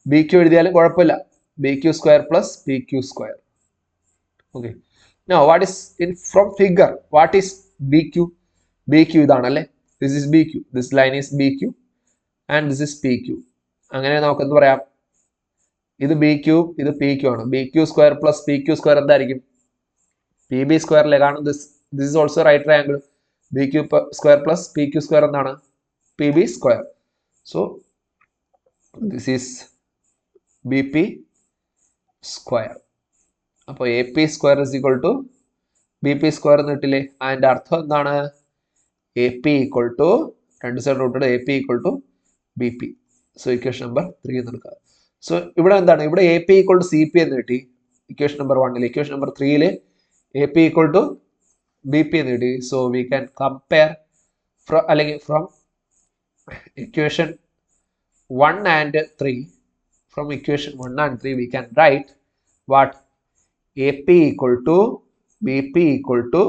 ബി ക്യു എഴുതിയാലും കുഴപ്പമില്ല, B Q square plus P Q square. Okay, now what is in from figure, what is bq, bq ഇതാണല്ലേ, this is bq, this line is bq and this is pq. അങ്ങനെ നമുക്ക് എന്ത് പറയാം, ഇത് bq ഇത് pq ആണ്. bq square plus pq square എന്തായിരിക്കും, pb സ്ക്വയറിലെ, കാരണം this is also right triangle, bq square plus pq square എന്താണ് pb square. so this is bp square. അപ്പോൾ A P square is equal to B P square എന്ന് കിട്ടില്ലേ. അതിൻ്റെ അർത്ഥം എന്താണ്, A P equal to 2 side rooted A P equal to B P. So equation number 3 എന്ന് എടുക്കുക. So ഇവിടെ എന്താണ്, ഇവിടെ A P equal to C P എന്ന് കിട്ടി ഇക്വേഷൻ നമ്പർ 1. ഇക്വേഷൻ number 3 A P equal to B P എന്ന് കിട്ടി. സോ വി ക്യാൻ കമ്പയർ അല്ലെങ്കിൽ from equation 1 and 3, from equation 1 and 3 we can write what AP equal to BP equal to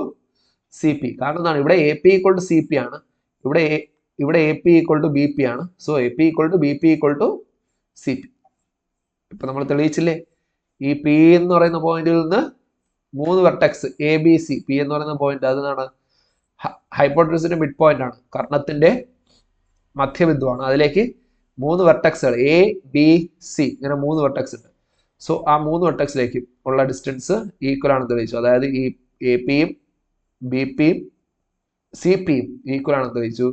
CP. കാരണം എന്താണ്, ഇവിടെ AP equal to CP ആണ്, ഇവിടെ AP equal to BP ആണ്. So AP equal to BP equal to CP. ഇപ്പൊ നമ്മൾ തെളിയിച്ചില്ലേ, ഈ P എന്ന് പറയുന്ന പോയിന്റിൽ നിന്ന് 3 vertex A B C, P എന്ന് പറയുന്ന പോയിന്റ് അതാണ് ഹൈപ്പോട്ടനസിന്റെ മിഡ് പോയിന്റ് ആണ്, കർണത്തിന്റെ മധ്യബിന്ദുവാണ്. അതിലേക്ക് 3 വെർട്ടെക്സുകൾ എ ബി സി, ഇങ്ങനെ 3 വെർട്ടെക്സ് ഉണ്ട്. സോ ആ 3 വെർട്ടെക്സിലേക്ക് ഉള്ള ഡിസ്റ്റൻസ് ഈക്വൽ ആണെന്ന് തെളിയിച്ചു. അതായത് ഈ എ പിയും ബി പിയും സി പിയും ഈക്വൽ ആണെന്ന് തെളിയിച്ചു.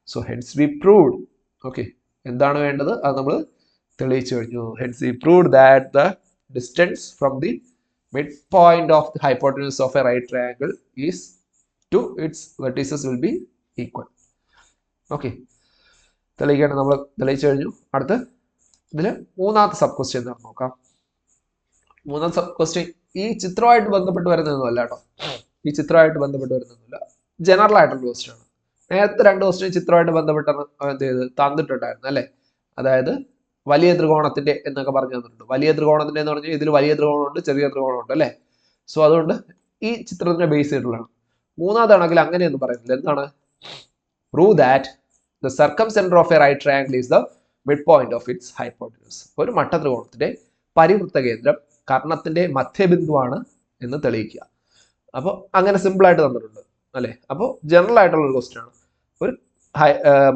So hence we proved. Okay, എന്താണ് വേണ്ടത് അത് നമ്മൾ തെളിയിച്ചു കഴിഞ്ഞു. Hence we proved that the distance from the mid point of the hypotenuse of a right triangle is to its vertices will be equal. Okay, തെളിയിക്കേണ്ട നമ്മൾ തെളിയിച്ചു കഴിഞ്ഞു. അടുത്ത് ഇതിൽ മൂന്നാമത്തെ സബ് ക്വസ്റ്റ്യൻ എന്താണെന്ന് നോക്കാം. മൂന്നാമത്തെ സബ് ക്വസ്റ്റ്യൻ ഈ ചിത്രമായിട്ട് ബന്ധപ്പെട്ട് വരുന്നതൊന്നുമല്ല കേട്ടോ, ഈ ചിത്രമായിട്ട് ബന്ധപ്പെട്ട് വരുന്നതൊന്നുമില്ല, ജനറൽ ആയിട്ടുള്ള ക്വസ്റ്റ്യൻ ആണ്. നേരത്തെ 2 ക്വസ്റ്റ്യൻ ചിത്രമായിട്ട് ബന്ധപ്പെട്ടാണ് എന്ത് ചെയ്ത് തന്നിട്ടുണ്ടായിരുന്നു അല്ലേ. അതായത് വലിയ ത്രികോണത്തിന്റെ എന്നൊക്കെ പറഞ്ഞു തന്നിട്ടുണ്ട്. വലിയ ത്രികോണത്തിന്റെ എന്ന് പറഞ്ഞാൽ ഇതിൽ വലിയ ത്രികോണമുണ്ട്, ചെറിയ ത്രികോണമുണ്ട് അല്ലേ. സോ അതുകൊണ്ട് ഈ ചിത്രത്തിനെ ബേസ് ചെയ്തിട്ടുള്ളതാണ്. മൂന്നാമതാണെങ്കിൽ അങ്ങനെയൊന്നും പറയുന്നില്ല. എന്താണ്, prove that the circumcenter of a right triangle is the midpoint of its hypotenuse. ഒരു മട്ടത്രികോണത്തിന്റെ പരിവൃത്ത കേന്ദ്രം കർണത്തിന്റെ മധ്യബിന്ദുവാണ് എന്ന് തെളിയിക്കുക. അപ്പോൾ അങ്ങനെ സിമ്പിൾ ആയിട്ട് തന്നിട്ടുണ്ട് അല്ലേ. അപ്പോൾ ജനറൽ ആയിട്ടുള്ള ഒരു ക്വസ്റ്റ്യൻ ആണ്. ഒരു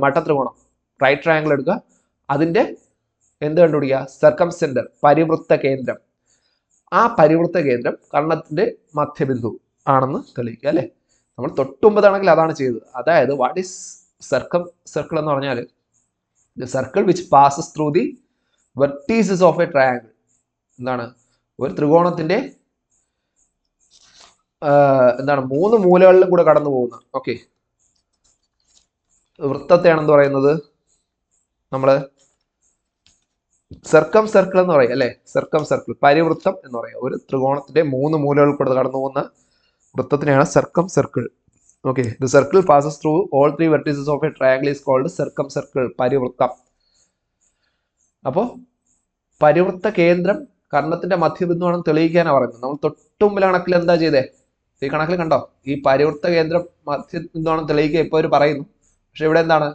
മട്ടത്രികോണം റൈറ്റ് ട്രയാങ്കിൾ എടുക്കുക, അതിന്റെ എന്ത് കണ്ടുപിടിക്കുക, സർക്കംസെന്റർ പരിവൃത്ത കേന്ദ്രം. ആ പരിവൃത്ത കേന്ദ്രം കർണത്തിന്റെ മധ്യബിന്ദു ആണെന്ന് തെളിയിക്കുക അല്ലേ. നമ്മൾ തൊട്ടുമ്പതാണെങ്കിൽ അതാണ് ചെയ്തത്. അതായത് വാട്ട് ഈസ് സർക്കിൾ എന്ന് പറഞ്ഞാൽ the circle which passes through the vertices of a triangle. എന്താണ്, ഒരു ത്രികോണത്തിന്റെ എന്താണ് 3 മൂലകളിലും കൂടെ കടന്നു പോകുന്ന ഓക്കെ വൃത്തത്തെയാണെന്ന് പറയുന്നത് നമ്മൾ സർക്കം സർക്കിൾ എന്ന് പറയും അല്ലെ. സർക്കം സർക്കിൾ പരിവൃത്തം എന്ന് പറയാം. ഒരു ത്രികോണത്തിന്റെ 3 മൂലകളിൽ കൂടെ കടന്നു പോകുന്ന വൃത്തത്തിനെയാണ് സർക്കം circle. Okay, the circle passes through all 3 vertices of a triangle is called circumcircle, പരിവൃത്തം. അപ്പോൾ പരിവൃത്ത കേന്ദ്രം കർണത്തിന്റെ മധ്യബിന്ദുവാണെന്ന് തെളിയിക്കാനാണ് പറയുന്നത്. നമ്മൾ തൊട്ടുമുമ്പിലെ കണക്കിൽ എന്താ ചെയ്തേ, ഈ കണക്കിൽ കണ്ടോ, ഈ പരിവൃത്ത കേന്ദ്രം മധ്യബിന്ദുവാണെന്ന് തെളിയിക്കുക ഇപ്പോൾ അവർ പറയുന്നു. പക്ഷെ ഇവിടെ എന്താണ്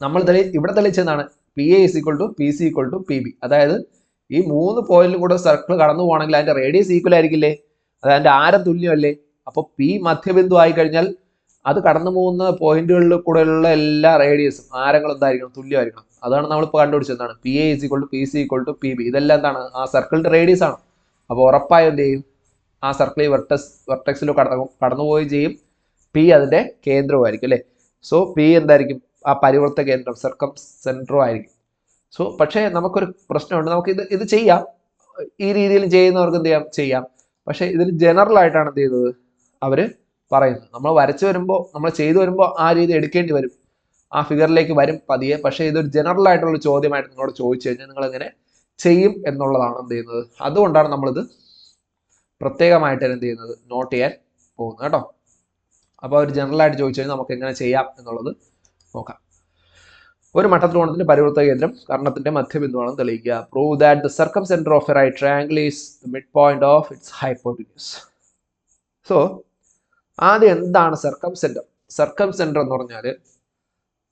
നമ്മൾ ഇവിടെ തെളിയിച്ചെന്താണ്, P A is equal to P C equal to P B. അതായത് ഈ 3 പോയിന്റിലും കൂടെ സർക്കിൾ കടന്നു പോകണമെങ്കിൽ അതിന്റെ റേഡിയസ് ഈക്വൽ ആയിരിക്കില്ലേ, അത് അതിന്റെ ആരം തുല്യമല്ലേ. അപ്പോൾ പി മധ്യബിന്ദു ആയി കഴിഞ്ഞാൽ അത് കടന്നു പോകുന്ന പോയിന്റുകളിൽ കൂടെയുള്ള എല്ലാ റേഡിയസും ആരങ്ങളും എന്തായിരിക്കണം, തുല്യമായിരിക്കണം. അതാണ് നമ്മളിപ്പോൾ കണ്ടുപിടിച്ചത്. എന്താണ്, P A is equal to P C equal to P B. ഇതെല്ലാം എന്താണ്, ആ സർക്കിളിന്റെ റേഡിയസ് ആണ്. അപ്പോൾ ഉറപ്പായും എന്ത് ചെയ്യും, ആ സർക്കിൾ വെർട്ടെക്സിൽ കടന്നു പോവുകയും ചെയ്യും. പി അതിന്റെ കേന്ദ്രവുമായിരിക്കും അല്ലേ. സോ പി എന്തായിരിക്കും, ആ പരിവൃത്ത കേന്ദ്രം സർക്കം സെൻട്രോ ആയിരിക്കും. സോ പക്ഷേ നമുക്കൊരു പ്രശ്നമുണ്ട്, നമുക്ക് ഇത് ചെയ്യാം, ഈ രീതിയിൽ ചെയ്യുന്നവർക്ക് എന്ത് ചെയ്യാം. പക്ഷേ ഇതിൽ ജനറൽ ആയിട്ടാണ് എന്ത് ചെയ്തത് അവർ പറയുന്നത്. നമ്മൾ വരച്ചു വരുമ്പോൾ, നമ്മൾ ചെയ്തു വരുമ്പോൾ ആ രീതി എടുക്കേണ്ടി വരും, ആ ഫിഗറിലേക്ക് വരും പതിയെ. പക്ഷേ ഇതൊരു ജനറൽ ആയിട്ടുള്ള ചോദ്യമായിട്ട് നിങ്ങളോട് ചോദിച്ചു കഴിഞ്ഞാൽ നിങ്ങൾ എങ്ങനെ ചെയ്യും എന്നുള്ളതാണ് എന്ത് ചെയ്യുന്നത്. അതുകൊണ്ടാണ് നമ്മളിത് പ്രത്യേകമായിട്ട് എന്ത് ചെയ്യുന്നത്, നോട്ട് ചെയ്യാൻ പോകുന്നത് കേട്ടോ. അപ്പോൾ ഒരു ജനറൽ ആയിട്ട് ചോദിച്ചു കഴിഞ്ഞാൽ നമുക്ക് എങ്ങനെ ചെയ്യാം എന്നുള്ളത് നോക്കാം. ഒരു മട്ടത്രികോണത്തിന്റെ പരിവൃത്ത കേന്ദ്രം കർണത്തിന്റെ മധ്യബിന്ദുവാണെന്ന് തെളിയിക്കുക. Prove that the circumcentre of a right triangle is the mid point of its hypotenuse. So ആദ്യം എന്താണ് സർക്കംസെന്റർ? സർക്കംസെന്റർ എന്ന് പറഞ്ഞാൽ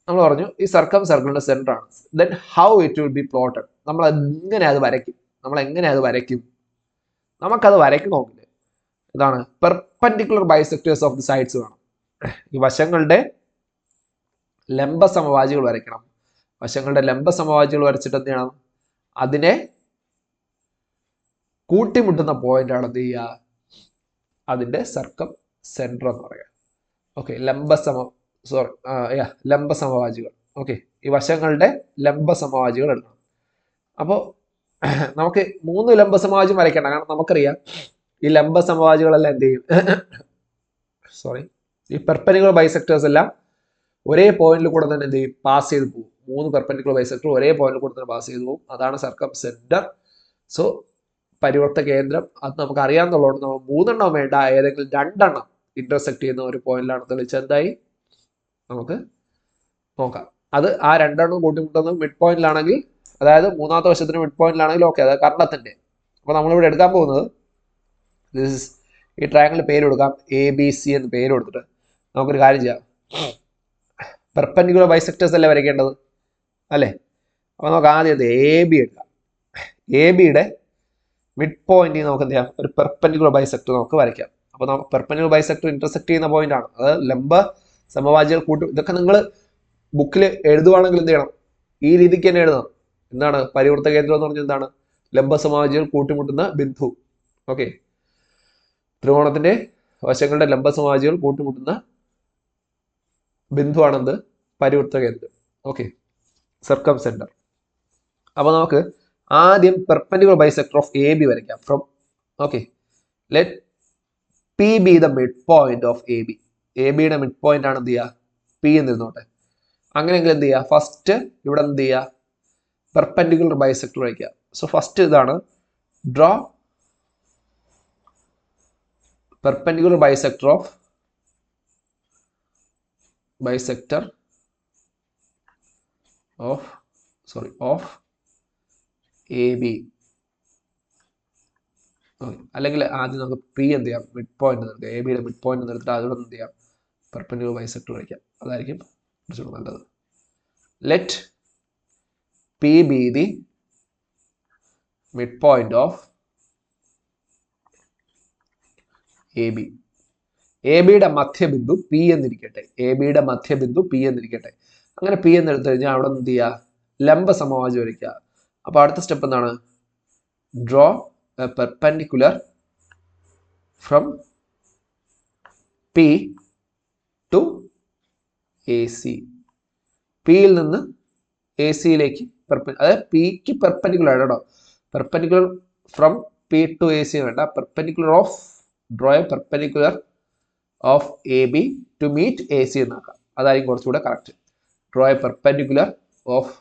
നമ്മൾ പറഞ്ഞു ഈ സർക്കം സർക്കിളിന്റെ സെന്റർ ആണ്. Then how it will B plotted, നമ്മൾ എങ്ങനെ അത് വരയ്ക്കും, നമുക്കത് വരയ്ക്കണമെങ്കിൽ ഇതാണ് perpendicular bisectors of the sides വേണം. ഈ വശങ്ങളുടെ ലംബ സമവാചികൾ വരയ്ക്കണം. വശങ്ങളുടെ ലംബ സമവാചികൾ വരച്ചിട്ട് എന്ത് ചെയ്യണം, അതിനെ കൂട്ടിമുട്ടുന്ന പോയിന്റാണ് എന്ത് ചെയ്യുക, അതിന്റെ സർക്കം സെന്റർ എന്ന് പറയാം. ഓക്കെ, ലംബ സമവാചികൾ. ഓക്കെ, ഈ വശങ്ങളുടെ ലംബ സമവാചികൾ എടുക്കണം. അപ്പോൾ നമുക്ക് 3 ലംബ സമവാചിയും വരയ്ക്കണം. കാരണം നമുക്കറിയാം ഈ ലംബ സമവാചികളെല്ലാം എന്ത് ചെയ്യും, ഈ പെർപെൻഡിക്കുലർ ബൈസെക്ടേഴ്സ് എല്ലാം ഒരേ പോയിന്റിൽ കൂടെ തന്നെ എന്ത് ചെയ്യും, പാസ് ചെയ്ത് പോകും. 3 പെർപെൻഡിക്കുലർ ബൈസെക്ടർ ഒരേ പോയിന്റിൽ കൂടെ തന്നെ പാസ് ചെയ്തു പോകും. അതാണ് സർക്കം സെന്റർ. സോ പരിവർത്ത കേന്ദ്രം അത് നമുക്ക് അറിയാമെന്നുള്ളതുകൊണ്ട് നമ്മൾ 3 എണ്ണം വേണ്ട, ഏതെങ്കിലും 2 എണ്ണം ഇന്റർസെക്ട് ചെയ്യുന്ന ഒരു പോയിന്റിലാണ് തെളിയിച്ചത്. എന്തായി നമുക്ക് നോക്കാം. അത് ആ 2 എണ്ണം കൂട്ടിമുട്ടുന്നത് മിഡ് പോയിന്റിലാണെങ്കിൽ, അതായത് മൂന്നാമത്തെ വശത്തിന് മിഡ് പോയിന്റിലാണെങ്കിൽ ഓക്കെ, അതായത് കർണത്തിന്റെ. അപ്പോൾ നമ്മളിവിടെ എടുക്കാൻ പോകുന്നത് ഈ ട്രയാങ്കിളിന് പേര് കൊടുക്കാം ABC എന്ന് പേര് കൊടുത്തിട്ട് നമുക്കൊരു കാര്യം ചെയ്യാം. പെർപെൻഡിക്കുലർ ബൈസെക്ടേഴ്സ് അല്ലേ വരയ്ക്കേണ്ടത് അല്ലേ? അപ്പോൾ നമുക്ക് ആദ്യം AB എടുക്കാം. ABയുടെ മിഡ് പോയിന്റ് നമുക്ക് എന്ത് ചെയ്യാം, ഒരു പെർപെൻഡിക്കുലർ ബൈസെക്ടർ നമുക്ക് വരയ്ക്കാം. അപ്പോൾ നമുക്ക് പെർപെൻഡിക്കുലർ ബൈസെക്ടർ ഇന്റർസെക്ട് ചെയ്യുന്ന പോയിന്റ് ആണ്. അത് ലംബ സമവാചികൾ കൂട്ടും. ഇതൊക്കെ നിങ്ങൾ ബുക്കിൽ എഴുതുവാണെങ്കിൽ എന്ത് ചെയ്യണം, ഈ രീതിക്ക് തന്നെ എഴുതണം. എന്താണ് പരിവർത്ത കേന്ദ്രം എന്ന് പറഞ്ഞാൽ എന്താണ്? ലംബ സമവാചികൾ കൂട്ടിമുട്ടുന്ന ബിന്ദു. ഓക്കെ, ത്രികോണത്തിന്റെ വശങ്ങളുടെ ലംബ സമവാചികൾ കൂട്ടിമുട്ടുന്ന ബിന്ദുവാണെന്ത്? പരിവർത്ത കേന്ദ്രം. Okay, circumcentre. അപ്പോൾ നമുക്ക് ആദ്യം പെർപെൻഡിക്കുലർ ബൈസെക്ടർ ഓഫ് AB വരയ്ക്കാം. From okay, let P be the midpoint of AB. ABയുടെ മിഡ് പോയിന്റ് ആണ് എന്ത് ചെയ്യുക, P എന്നിരുന്നോട്ടെ. അങ്ങനെയെങ്കിൽ എന്ത് ചെയ്യുക, ഫസ്റ്റ് ഇവിടെ എന്ത് ചെയ്യുക, പെർപെൻഡിക്കുലർ ബൈസെക്ടർ വരയ്ക്കുക. സോ ഫസ്റ്റ് ഇതാണ്, draw perpendicular bisector of AB. അല്ലെങ്കിൽ ആദ്യം നമുക്ക് P എന്ത് ചെയ്യാം, മിഡ് പോയിന്റ് നിർത്തുക. ABയുടെ മിഡ് പോയിന്റ് നിർത്തിട്ട് അതിവിടെ എന്ത് ചെയ്യാം, പെർപെൻഡിക്കുലർ ബൈസെക്ടർ വരയ്ക്കാം. അതായിരിക്കും കുറച്ചുകൂടി നല്ലത്. Let P be the midpoint of AB. ABയുടെ മധ്യബിന്ദു P എന്നിരിക്കട്ടെ. ABയുടെ മധ്യബിന്ദു P എന്നിരിക്കട്ടെ. അങ്ങനെ P എന്നെടുത്തു കഴിഞ്ഞാൽ അവിടെ എന്ത് ചെയ്യുക, ലംബ സമവാചി വരയ്ക്കുക. അപ്പോൾ അടുത്ത സ്റ്റെപ്പ് എന്താണ്, draw a perpendicular from P to AC. Pയിൽ നിന്ന് AC-യിലേക്ക് അതായത് Pക്ക് പെർപെൻഡിക്കുലർ കേട്ടോ. Perpendicular from P to AC വേണ്ട, perpendicular of, draw a perpendicular of AB to meet AC എന്നാക്കാം. അതായിരിക്കും കുറച്ചുകൂടെ correct. Draw a perpendicular of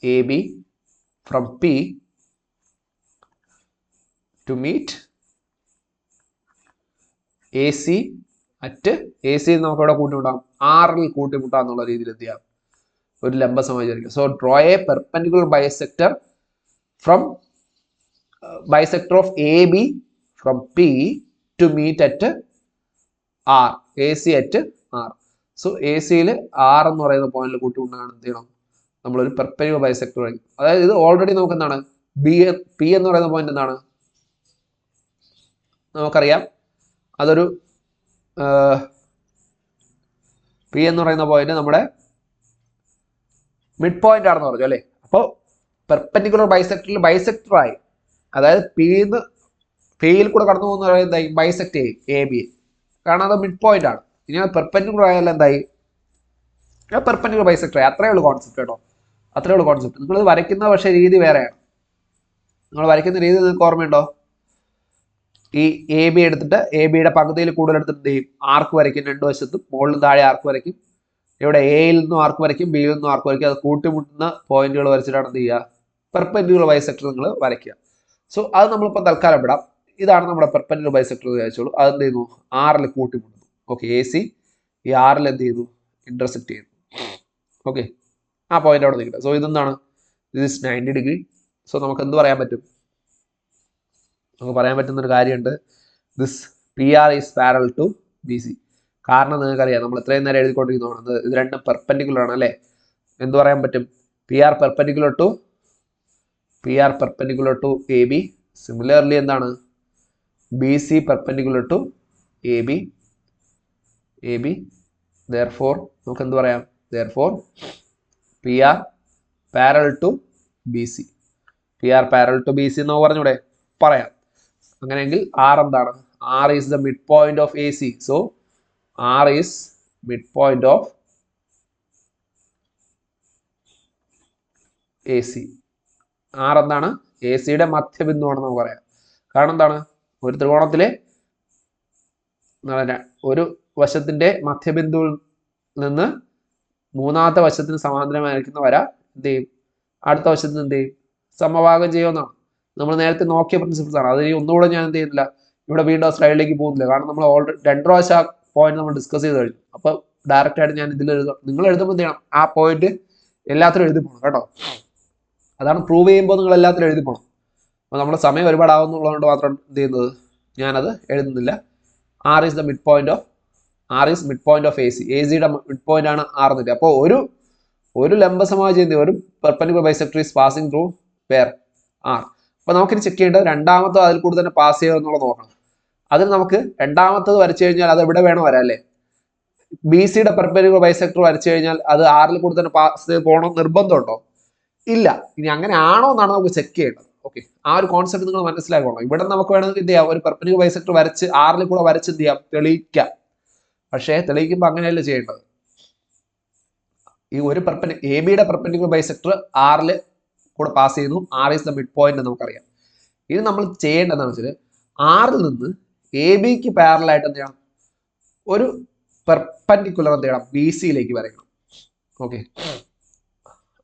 AB from P to meet AC at AC നമുക്ക് ഇവിടെ കൂട്ടിമുട്ടാം, R-ൽ കൂട്ടിമുട്ടാം എന്നുള്ള രീതിയിൽ എന്ത് ചെയ്യാം, ഒരു ലംബ സമവാചി വരയ്ക്കുക. So draw a perpendicular bisector from bisector of AB from P to meet at R. AC at R. So AC-യിൽ R എന്ന് പറയുന്ന പോയിന്റിൽ കൂട്ടിമുട്ടാണ് എന്ത് ചെയ്യണം, നമ്മളൊരു പെർപെൻഡിക്കുലർ ബൈസെക്ടർ വരയ്ക്കും. അതായത് ഇത് ഓൾറെഡി നമുക്ക് എന്താണ്, P എന്ന് പറയുന്ന പോയിന്റ് എന്താണ് നമുക്കറിയാം, അതൊരു P എന്ന് പറയുന്ന പോയിന്റ് നമ്മുടെ മിഡ് പോയിന്റ് ആണെന്ന് പറഞ്ഞു അല്ലേ. അപ്പോൾ പെർപെൻഡിക്കുലർ ബൈസെക്ടറിൽ ബൈസെക്ടറായി, അതായത് Pയിൽ കൂടെ കടന്നു പോകുന്ന എന്തായി, ബൈസെക്ട് ചെയ്യും AB, കാരണം അത് മിഡ് പോയിന്റ് ആണ്. ഇനി അത് പെർപെൻഡിക്കുലർ ആയാലും എന്തായി, പെർപെൻഡിക്കുലർ ബൈസെക്ടർ ആയി. അത്രേ ഉള്ളൂ കോൺസെപ്റ്റ് കേട്ടോ, അത്രേ ഉള്ളൂ കോൺസെപ്റ്റ്. നിങ്ങളിത് വരയ്ക്കുന്ന പക്ഷേ രീതി വേറെയാണ്. നിങ്ങൾ വരയ്ക്കുന്ന രീതി നിങ്ങൾക്ക് ഓർമ്മയുണ്ടോ? ഈ AB എടുത്തിട്ട് ABയുടെ പകുതിയിൽ കൂടുതൽ എടുത്തിട്ട് എന്ത് ചെയ്യും, ആർക്ക് വരയ്ക്കും. രണ്ടു വശത്തും മുകളിലും താഴെ ആർക്ക് വരയ്ക്കും. ഇവിടെ Aയിൽ നിന്നും ആർക്ക് വരയ്ക്കും, Bയിൽ നിന്നും ആർക്ക് വരയ്ക്കും. അത് കൂട്ടിമുട്ടുന്ന പോയിന്റുകൾ വരച്ചിട്ടാണ് എന്ത് ചെയ്യുക, പെർപെൻഡിക്കുലർ ബൈസെക്ടർ നിങ്ങൾ വരയ്ക്കുക. സോ അത് നമ്മളിപ്പോൾ തൽക്കാലം വിടാം. ഇതാണ് നമ്മുടെ പെർപെൻഡിക്കുലർ ബൈസെക്ടർ വിചാരിച്ചോളൂ. അതെന്ത് ചെയ്യുന്നു, R-ൽ കൂട്ടിമുട്ടുന്നു. ഓക്കെ, AC ഈ R-ൽ എന്ത് ചെയ്യുന്നു, ഇന്റർസെക്ട് ചെയ്യുന്നു. ഓക്കെ, ആ പോയിന്റ് അവിടെ നിൽക്കട്ടെ. സോ ഇതെന്താണ്, ദിസ് 90 ഡിഗ്രി. സോ നമുക്ക് എന്ത് പറയാൻ പറ്റും, നമുക്ക് പറയാൻ പറ്റുന്നൊരു കാര്യമുണ്ട്, this PR is parallel to BC. കാരണം നിങ്ങൾക്കറിയാം, നമ്മൾ ഇത്രയും നേരം എഴുതിക്കൊണ്ടിരിക്കുന്നതാണ് ഇത് രണ്ടും പെർപെൻഡിക്കുലർ ആണ് അല്ലേ. എന്ത് പറയാൻ പറ്റും, PR perpendicular to AB. Similarly എന്താണ്, BC perpendicular to AB. Therefore നമുക്ക് എന്ത് പറയാം, therefore PR parallel to BC. PR parallel to BC എന്ന് പറഞ്ഞൂടെ, പറയാം. അങ്ങനെയെങ്കിൽ R എന്താണ്, R is the midpoint of AC. So R is midpoint of AC. R എന്താണ്, AC-യുടെ മധ്യബിന്ദു ആണെന്ന് നമുക്ക് പറയാം. കാരണം എന്താണ്, ഒരു ത്രികോണത്തിലെ ഒരു വശത്തിന്റെ മധ്യബിന്ദുവിൽ നിന്ന് മൂന്നാമത്തെ വശത്തിന് സമാന്തരമായിരിക്കുന്ന വര എന്ത് ചെയ്യും, അടുത്ത വശത്തിന് എന്ത് ചെയ്യും, സമഭാഗം ചെയ്യുമെന്നാണ് നമ്മൾ നേരത്തെ നോക്കിയ പ്രിൻസിപ്പിൾസ് ആണ്. അത് ഒന്നുകൂടെ ഞാൻ എന്ത് ചെയ്യുന്നില്ല, ഇവിടെ വീണ്ടും ആ സ്ലൈഡിലേക്ക് പോകുന്നില്ല. കാരണം നമ്മൾ ഓൾറെഡി 2 പ്രാവശ്യം ആ പോയിന്റ് നമ്മൾ ഡിസ്കസ് ചെയ്ത് കഴിഞ്ഞു. അപ്പൊ ഡയറക്റ്റ് ആയിട്ട് ഞാൻ ഇതിൽ എഴുതാം. നിങ്ങൾ എഴുതുമ്പോൾ എന്ത് ചെയ്യണം, ആ പോയിന്റ് എല്ലാത്തിലും എഴുതി പോകണം കേട്ടോ. അതാണ് പ്രൂവ് ചെയ്യുമ്പോൾ നിങ്ങൾ എല്ലാത്തിലും എഴുതി പോകണം. അപ്പോൾ നമ്മുടെ സമയം ഒരുപാടാവുന്നുള്ളതുകൊണ്ട് മാത്രം എന്ത് ചെയ്യുന്നത്, ഞാനത് എഴുതുന്നില്ല. R is the mid point of A C. A സിയുടെ മിഡ് പോയിന്റ് ആണ് ആർ എന്നിട്ട്. അപ്പോൾ ഒരു ലംബസമവാചി ഒരു perpendicular bisector is passing through where R. അപ്പോൾ നമുക്കിനി ചെക്ക് ചെയ്യേണ്ടത് രണ്ടാമത്തത് അതിൽ കൂടെ തന്നെ പാസ് ചെയ്യുക എന്നുള്ളത് നോക്കണം. അതിന് നമുക്ക് രണ്ടാമത്തത് വരച്ചു കഴിഞ്ഞാൽ അത് എവിടെ വേണം വരാം അല്ലേ. ബി സിയുടെ പെർപെൻഡിക്കുലർ ബൈസെക്ടർ വരച്ചു കഴിഞ്ഞാൽ അത് ആറിൽ കൂടെ തന്നെ പാസ് ചെയ്ത് പോകണം നിർബന്ധമുണ്ടോ? ഇല്ല. ഇനി അങ്ങനെ ആണോ എന്നാണ് നമുക്ക് ചെക്ക് ചെയ്യേണ്ടത്. ഓക്കെ, ആ ഒരു കോൺസെപ്റ്റ് നിങ്ങൾ മനസ്സിലാക്കണം. ഇവിടെ നമുക്ക് വേണമെങ്കിൽ എന്ത് ചെയ്യാം, ഒരു പെർപെൻഡിക്കുലർ ബൈസെക്ടർ വരച്ച് ആറിൽ കൂടെ വരച്ച് എന്ത് ചെയ്യാം, തെളിയിക്കാം. പക്ഷേ തെളിയിക്കുമ്പോൾ അങ്ങനെയല്ല ചെയ്യേണ്ടത്. ഈ ഒരു എ ബിയുടെ പെർപെൻഡിക്കുലർ ബൈസെക്ടർ ആറിൽ കൂടെ പാസ് ചെയ്യുന്നു. R is the mid point എന്ന് നമുക്കറിയാം. ഇത് നമ്മൾ ചെയ്യേണ്ടതെന്ന് വെച്ചാൽ ആറിൽ നിന്ന് എ ബിക്ക് പാരലായിട്ട് എന്ത് ചെയ്യണം, ഒരു പെർപെൻഡിക്കുലർ എന്ത് ചെയ്യണം, ബി സിയിലേക്ക് വരയ്ക്കണം. ഓക്കെ,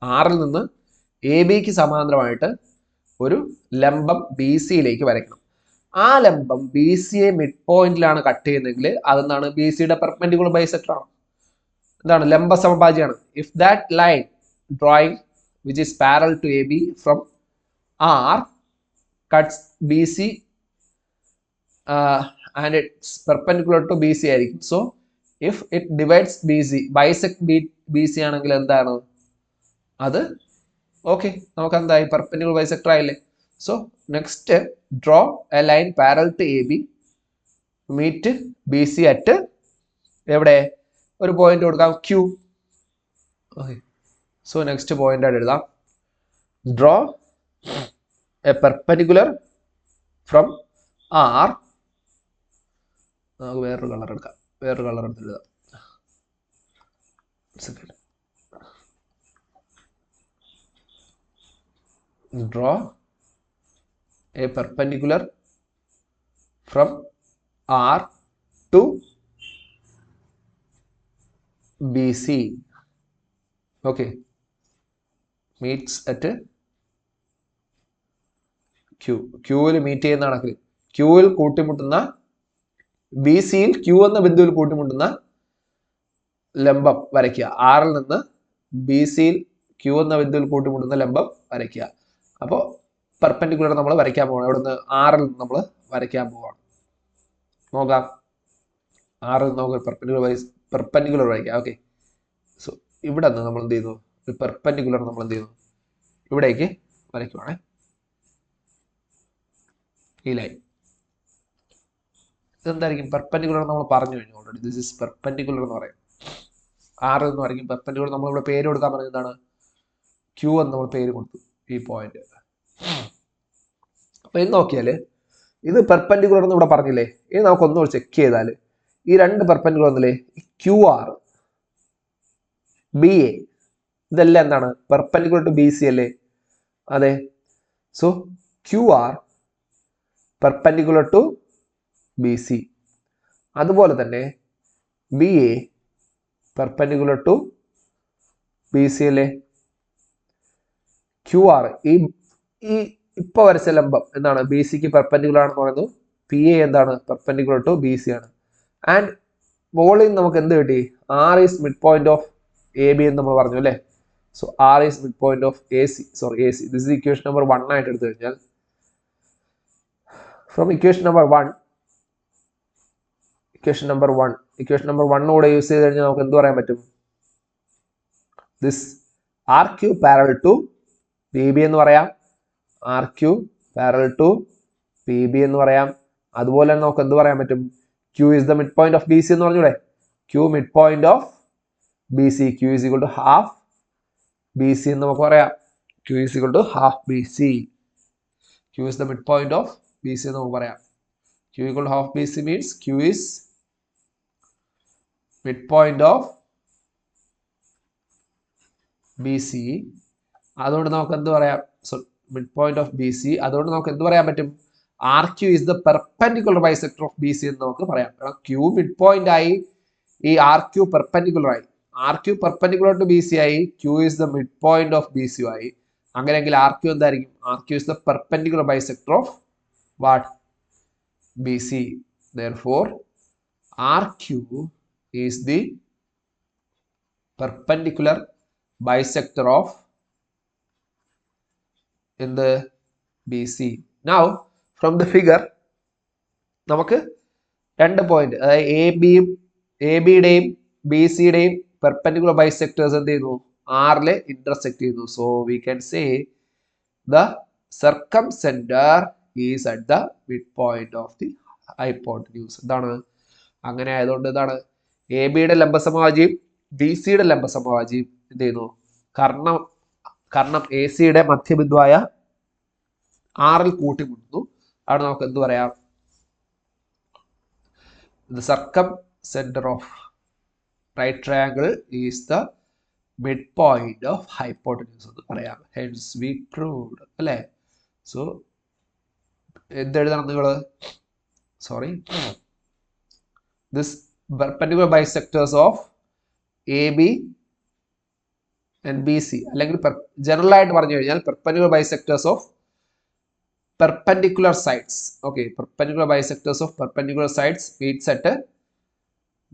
ആറിൽ നിന്ന് എ ബിക്ക് സമാന്തരമായിട്ട് ഒരു ലംബം ബി സിയിലേക്ക് വരയ്ക്കണം. ആ ലംബം ബി സിയെ മിഡ് പോയിന്റിലാണ് കട്ട് ചെയ്യുന്നതെങ്കിൽ അതെന്താണ്, ബി സിയുടെ പെർപെൻഡിക്കുലർ ബൈസെക്ടർ ആണ്. എന്താണ്, ലംബ സമഭാജിയാണ്. If that line drawing which is parallel to AB from R cuts BC and it's perpendicular to BC ആയിരിക്കും. So if it divides BC, bisect BC ആണെങ്കിൽ എന്താണ് അത്, ഓക്കെ, നമുക്ക് എന്തായി, പെർപെൻഡിക്കുലർ ബൈസെക്ടർ ആയില്ലേ. So next draw a line parallel to AB meet BC at എവിടെ, ഒരു point കൊടുക്കാം Q. Okay, so next point ആയിട്ട് എഴുതാം, draw a perpendicular from R. നമുക്ക് വേറൊരു കളർ എടുക്കാം, വേറൊരു കളർ എടുത്ത് എഴുതാം. Draw a perpendicular from R to BC. Okay, meets at Q. ക്യൂവിൽ മീറ്റ് ചെയ്യുന്ന കണക്കിൽ ക്യൂവിൽ കൂട്ടിമുട്ടുന്ന, ബി സിയിൽ ക്യൂ എന്ന ബിന്ദുവിൽ കൂട്ടിമുട്ടുന്ന ലംബം വരയ്ക്കുക. ആറിൽ നിന്ന് ബി സിയിൽ ക്യൂ എന്ന ബിന്ദുവിൽ കൂട്ടിമുട്ടുന്ന ലംബം വരയ്ക്കുക. അപ്പോൾ പെർപെൻഡിക്കുലർ നമ്മൾ വരയ്ക്കാൻ പോകണം. അവിടെ നിന്ന് ആറിൽ നിന്ന് നമ്മൾ വരയ്ക്കാൻ പോവാണ്. നോക്കാം, ആറിൽ നമുക്ക് പെർപെൻഡിക്കുലർ വരയ്ക്കാം. ഓക്കെ, സോ ഇവിടെ നിന്ന് നമ്മൾ എന്ത് ചെയ്യുന്നു, ഒരു പെർപെൻഡിക്കുലർ നമ്മൾ എന്ത് ചെയ്യുന്നു, ഇവിടേക്ക് വരയ്ക്കുവാണേ, ഈ ലൈൻ. ഇതെന്തായിരിക്കും, പെർപെൻഡിക്കുലർ നമ്മൾ പറഞ്ഞു കഴിഞ്ഞു ഓൾറെഡി. ദിസ് ഇസ് പെർപെൻഡിക്കുലർ എന്ന് പറയും. ആറ് എന്ന് പറയും പെർപെൻഡിക്കുലർ. നമ്മളിവിടെ പേര് കൊടുക്കാൻ പറഞ്ഞത് എന്താണ്, ക്യൂ എന്ന് നമ്മൾ പേര് കൊടുത്തു ഈ പോയിന്റ്. അപ്പൊ ഇത് നോക്കിയാൽ ഇത് പെർപെൻഡിക്കുലർ എന്ന് ഇവിടെ പറഞ്ഞില്ലേ. ഇനി നമുക്ക് ഒന്നുകൂടി ചെക്ക് ചെയ്താൽ ഈ രണ്ട് പെർപെൻഡിക്കുലർ എന്നല്ലേ, ക്യൂ ആർ ബി എ ഇതെല്ലാം എന്താണ്, പെർപെൻഡിക്കുലർ ടു ബി സി അല്ലേ. അതെ, so Q R perpendicular to B C. അതുപോലെ തന്നെ B A perpendicular to B C അല്ലേ. ക്യൂ ആർ ഈ ഇപ്പൊ വരച്ച ലംബം എന്താണ്, ബി സിക്ക് പെർപെൻഡിക്കുലർ ആണെന്ന് പറയുന്നു. പി എ എന്താണ്, പെർപെൻഡിക്കുലർ ടു ബി സി ആണ്. ആൻഡ് മുകളിൽ നമുക്ക് എന്ത് കിട്ടി, R is mid point of A B എന്ന് നമ്മൾ പറഞ്ഞു അല്ലേ. So R is mid point of A C. This is equation number 1 ആയിട്ട് എടുത്തു കഴിഞ്ഞാൽ, ഫ്രം ഇക്വേഷൻ നമ്പർ 1 കൂടെ യൂസ് ചെയ്ത് കഴിഞ്ഞാൽ നമുക്ക് എന്ത് പറയാൻ പറ്റും, this R Q parallel to P B എന്ന് പറയാം. R Q parallel to P B എന്ന് പറയാം. അതുപോലെ തന്നെ നമുക്ക് എന്ത് പറയാൻ പറ്റും, Q is the mid point of B C എന്ന് പറഞ്ഞൂടെ. Q mid point of B C, Q is equal to half B C എന്ന് നമുക്ക് പറയാം. Q is equal to half B C. Q is the mid point of B C എന്ന് നമുക്ക് പറയാം. Q equal to half B C means Q is mid point of B C. അതുകൊണ്ട് നമുക്ക് എന്ത് പറയാം, mid point of B C. അതുകൊണ്ട് നമുക്ക് എന്ത് പറയാൻ പറ്റും, R Q is the perpendicular bisector of B C എന്ന് നമുക്ക് പറയാം. ക്യൂ മിഡ് പോയിന്റ് ആയി ഈ ആർ ക്യൂ പെർപെൻഡിക്കുലർ ആയി, R Q perpendicular to B C ആയി, Q is the mid point of B C ആയി. അങ്ങനെയെങ്കിൽ ആർ ക്യൂ എന്തായിരിക്കും? R Q is the perpendicular bisector of what? B C. Therefore R Q is the perpendicular bisector of in the BC. Now from the figure നമുക്ക് രണ്ട് point, അതായത് A ബിയുടെയും B സിയുടെയും perpendicular bisectors എന്ത് ചെയ്യുന്നു? ആറിലെ intersect ചെയ്യുന്നു. So we can say the circumcentre is at the mid point of the hypotenuse. എന്താണ്? അങ്ങനെ ആയതുകൊണ്ട് എന്താണ്? എ ബിയുടെ ലംബസമവാജിയും ബി സിയുടെ ലംബസമവാജിയും എന്ത് ചെയ്യുന്നു? കർണം എ സിയുടെ മധ്യബിന്ദുവായ ആറിൽ കൂട്ടിമുട്ടുന്നു. ആണ് നമുക്ക് എന്ത് പറയാം? The circumcenter of right triangle is the midpoint of hypotenuse എന്ന് പറയാം. Hence we proved, അല്ലേ? So എന്തെഴുതണം നിങ്ങൾ? Sorry, this perpendicular bisectors of A B and B C, അല്ലെങ്കിൽ ജനറൽ ആയിട്ട് പറഞ്ഞു കഴിഞ്ഞാൽ perpendicular bisectors of perpendicular sides. Okay, perpendicular bisectors of perpendicular sides meets at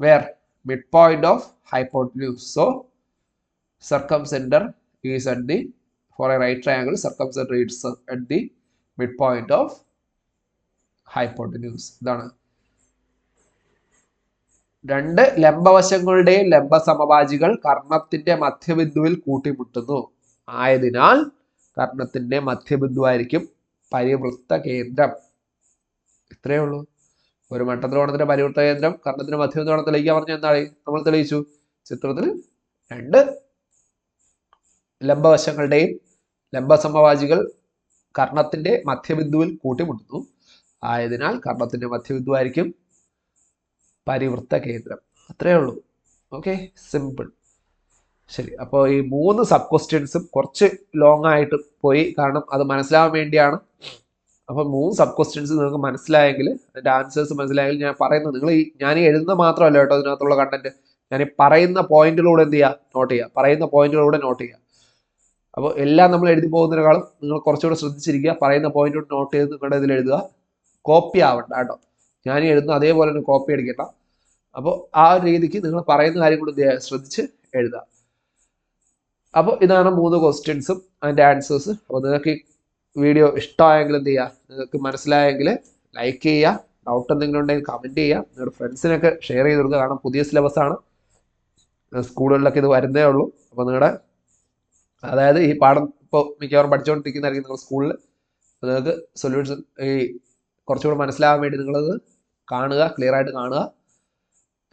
where? Midpoint of hypotenuse. So circumcenter is at the, for a right triangle, circumcenter is at the midpoint of hypotenuse. ഇതാണ് രണ്ട് ലംബവശങ്ങളുടെയും ലംബസമവാജികൾ കർണത്തിന്റെ മധ്യബിന്ദുവിൽ കൂട്ടിമുട്ടുന്നു. ആയതിനാൽ കർണത്തിന്റെ മധ്യബിന്ദുവായിരിക്കും പരിവൃത്ത കേന്ദ്രം. ഇത്രയേ ഉള്ളൂ. ഒരു മട്ടത്രികോണത്തിന്റെ പരിവൃത്ത കേന്ദ്രം കർണത്തിന്റെ മധ്യബിന്ദുവാണെന്ന് തെളിയിക്കാൻ പറഞ്ഞാൽ എന്താണ്? നമ്മൾ തെളിയിച്ചു. ചിത്രത്തിൽ രണ്ട് ലംബവശങ്ങളുടെയും ലംബസമവാജികൾ കർണത്തിന്റെ മധ്യബിന്ദുവിൽ കൂട്ടിമുട്ടുന്നു. ആയതിനാൽ കർണത്തിന്റെ മധ്യബിന്ദുവായിരിക്കും പരിവൃത്ത കേന്ദ്രം. അത്രയേ ഉള്ളൂ. Okay, simple. ശരി, അപ്പോൾ ഈ 3 സബ് ക്വസ്റ്റ്യൻസും കുറച്ച് ലോങ് ആയിട്ട് പോയി, കാരണം അത് മനസ്സിലാവാൻ വേണ്ടിയാണ്. അപ്പോൾ 3 സബ് ക്വസ്റ്റ്യൻസ് നിങ്ങൾക്ക് മനസ്സിലായെങ്കിൽ, അതിൻ്റെ ആൻസേഴ്സ് മനസ്സിലായെങ്കിൽ, ഞാൻ പറയുന്നത് നിങ്ങൾ ഞാൻ എഴുതുന്ന മാത്രമല്ല കേട്ടോ ഇതിനകത്തുള്ള കണ്ടന്റ്, ഞാൻ ഈ പറയുന്ന പോയിന്റിലൂടെ എന്ത് ചെയ്യുക? നോട്ട് ചെയ്യുക. പറയുന്ന പോയിന്റിലൂടെ നോട്ട് ചെയ്യുക. അപ്പോൾ എല്ലാം നമ്മൾ എഴുതി പോകുന്നതിനേക്കാളും നിങ്ങൾ കുറച്ചുകൂടെ ശ്രദ്ധിച്ചിരിക്കുക. പറയുന്ന പോയിന്റിലൂടെ നോട്ട് ചെയ്ത് നിങ്ങളുടെ ഇതിൽ എഴുതുക. കോപ്പി ആവണ്ട കേട്ടോ. ഞാൻ എഴുതുന്ന അതേപോലെ തന്നെ കോപ്പി അടിക്കണ്ട. അപ്പോൾ ആ ഒരു രീതിക്ക് നിങ്ങൾ പറയുന്ന കാര്യം കൂടി ശ്രദ്ധിച്ച് എഴുതുക. അപ്പോൾ ഇതാണ് 3 ക്വസ്റ്റ്യൻസും അതിൻ്റെ ആൻസേഴ്സ്. അപ്പോൾ നിങ്ങൾക്ക് ഈ വീഡിയോ ഇഷ്ടമായെങ്കിൽ എന്ത് ചെയ്യുക? നിങ്ങൾക്ക് മനസ്സിലായെങ്കിൽ ലൈക്ക് ചെയ്യുക. ഡൗട്ട് എന്തെങ്കിലും ഉണ്ടെങ്കിൽ കമൻറ്റ് ചെയ്യുക. നിങ്ങളുടെ ഫ്രണ്ട്സിനൊക്കെ ഷെയർ ചെയ്ത് കൊടുക്കുക. കാരണം പുതിയ സിലബസാണ്, സ്കൂളുകളിലൊക്കെ ഇത് വരുന്നേ ഉള്ളൂ. അപ്പോൾ നിങ്ങളുടെ, അതായത് ഈ പാഠം ഇപ്പോൾ മിക്കവാറും പഠിച്ചുകൊണ്ടിരിക്കുന്നതായിരിക്കും നിങ്ങൾ സ്കൂളിൽ. നിങ്ങൾക്ക് സൊല്യൂഷൻ ഈ കുറച്ചുകൂടെ മനസ്സിലാകാൻ വേണ്ടി നിങ്ങളത് കാണുക, ക്ലിയർ ആയിട്ട് കാണുക.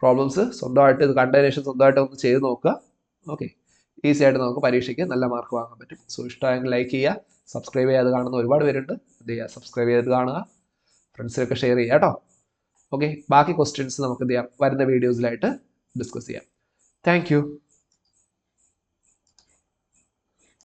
പ്രോബ്ലംസ് സ്വന്തമായിട്ട് ഇത് കണ്ടതിന് ശേഷം സ്വന്തമായിട്ട് ഒന്ന് ചെയ്ത് നോക്കുക. ഓക്കെ, ഈസി ആയിട്ട് നമുക്ക് പരീക്ഷയ്ക്ക് നല്ല മാർക്ക് വാങ്ങാൻ പറ്റും. സോ ഇഷ്ടമായെങ്കിൽ ലൈക്ക് ചെയ്യുക. സബ്സ്ക്രൈബ് ചെയ്യാതെ കാണുന്ന ഒരുപാട് പേരുണ്ട്. എന്ത് ചെയ്യുക? സബ്സ്ക്രൈബ് ചെയ്ത് കാണുക, ഫ്രണ്ട്സിനൊക്കെ ഷെയർ ചെയ്യുക കേട്ടോ. ഓക്കെ, ബാക്കി ക്വസ്റ്റ്യൻസ് നമുക്ക് എന്ത് ചെയ്യാം? വരുന്ന വീഡിയോസിലായിട്ട് ഡിസ്കസ് ചെയ്യാം. Thank you.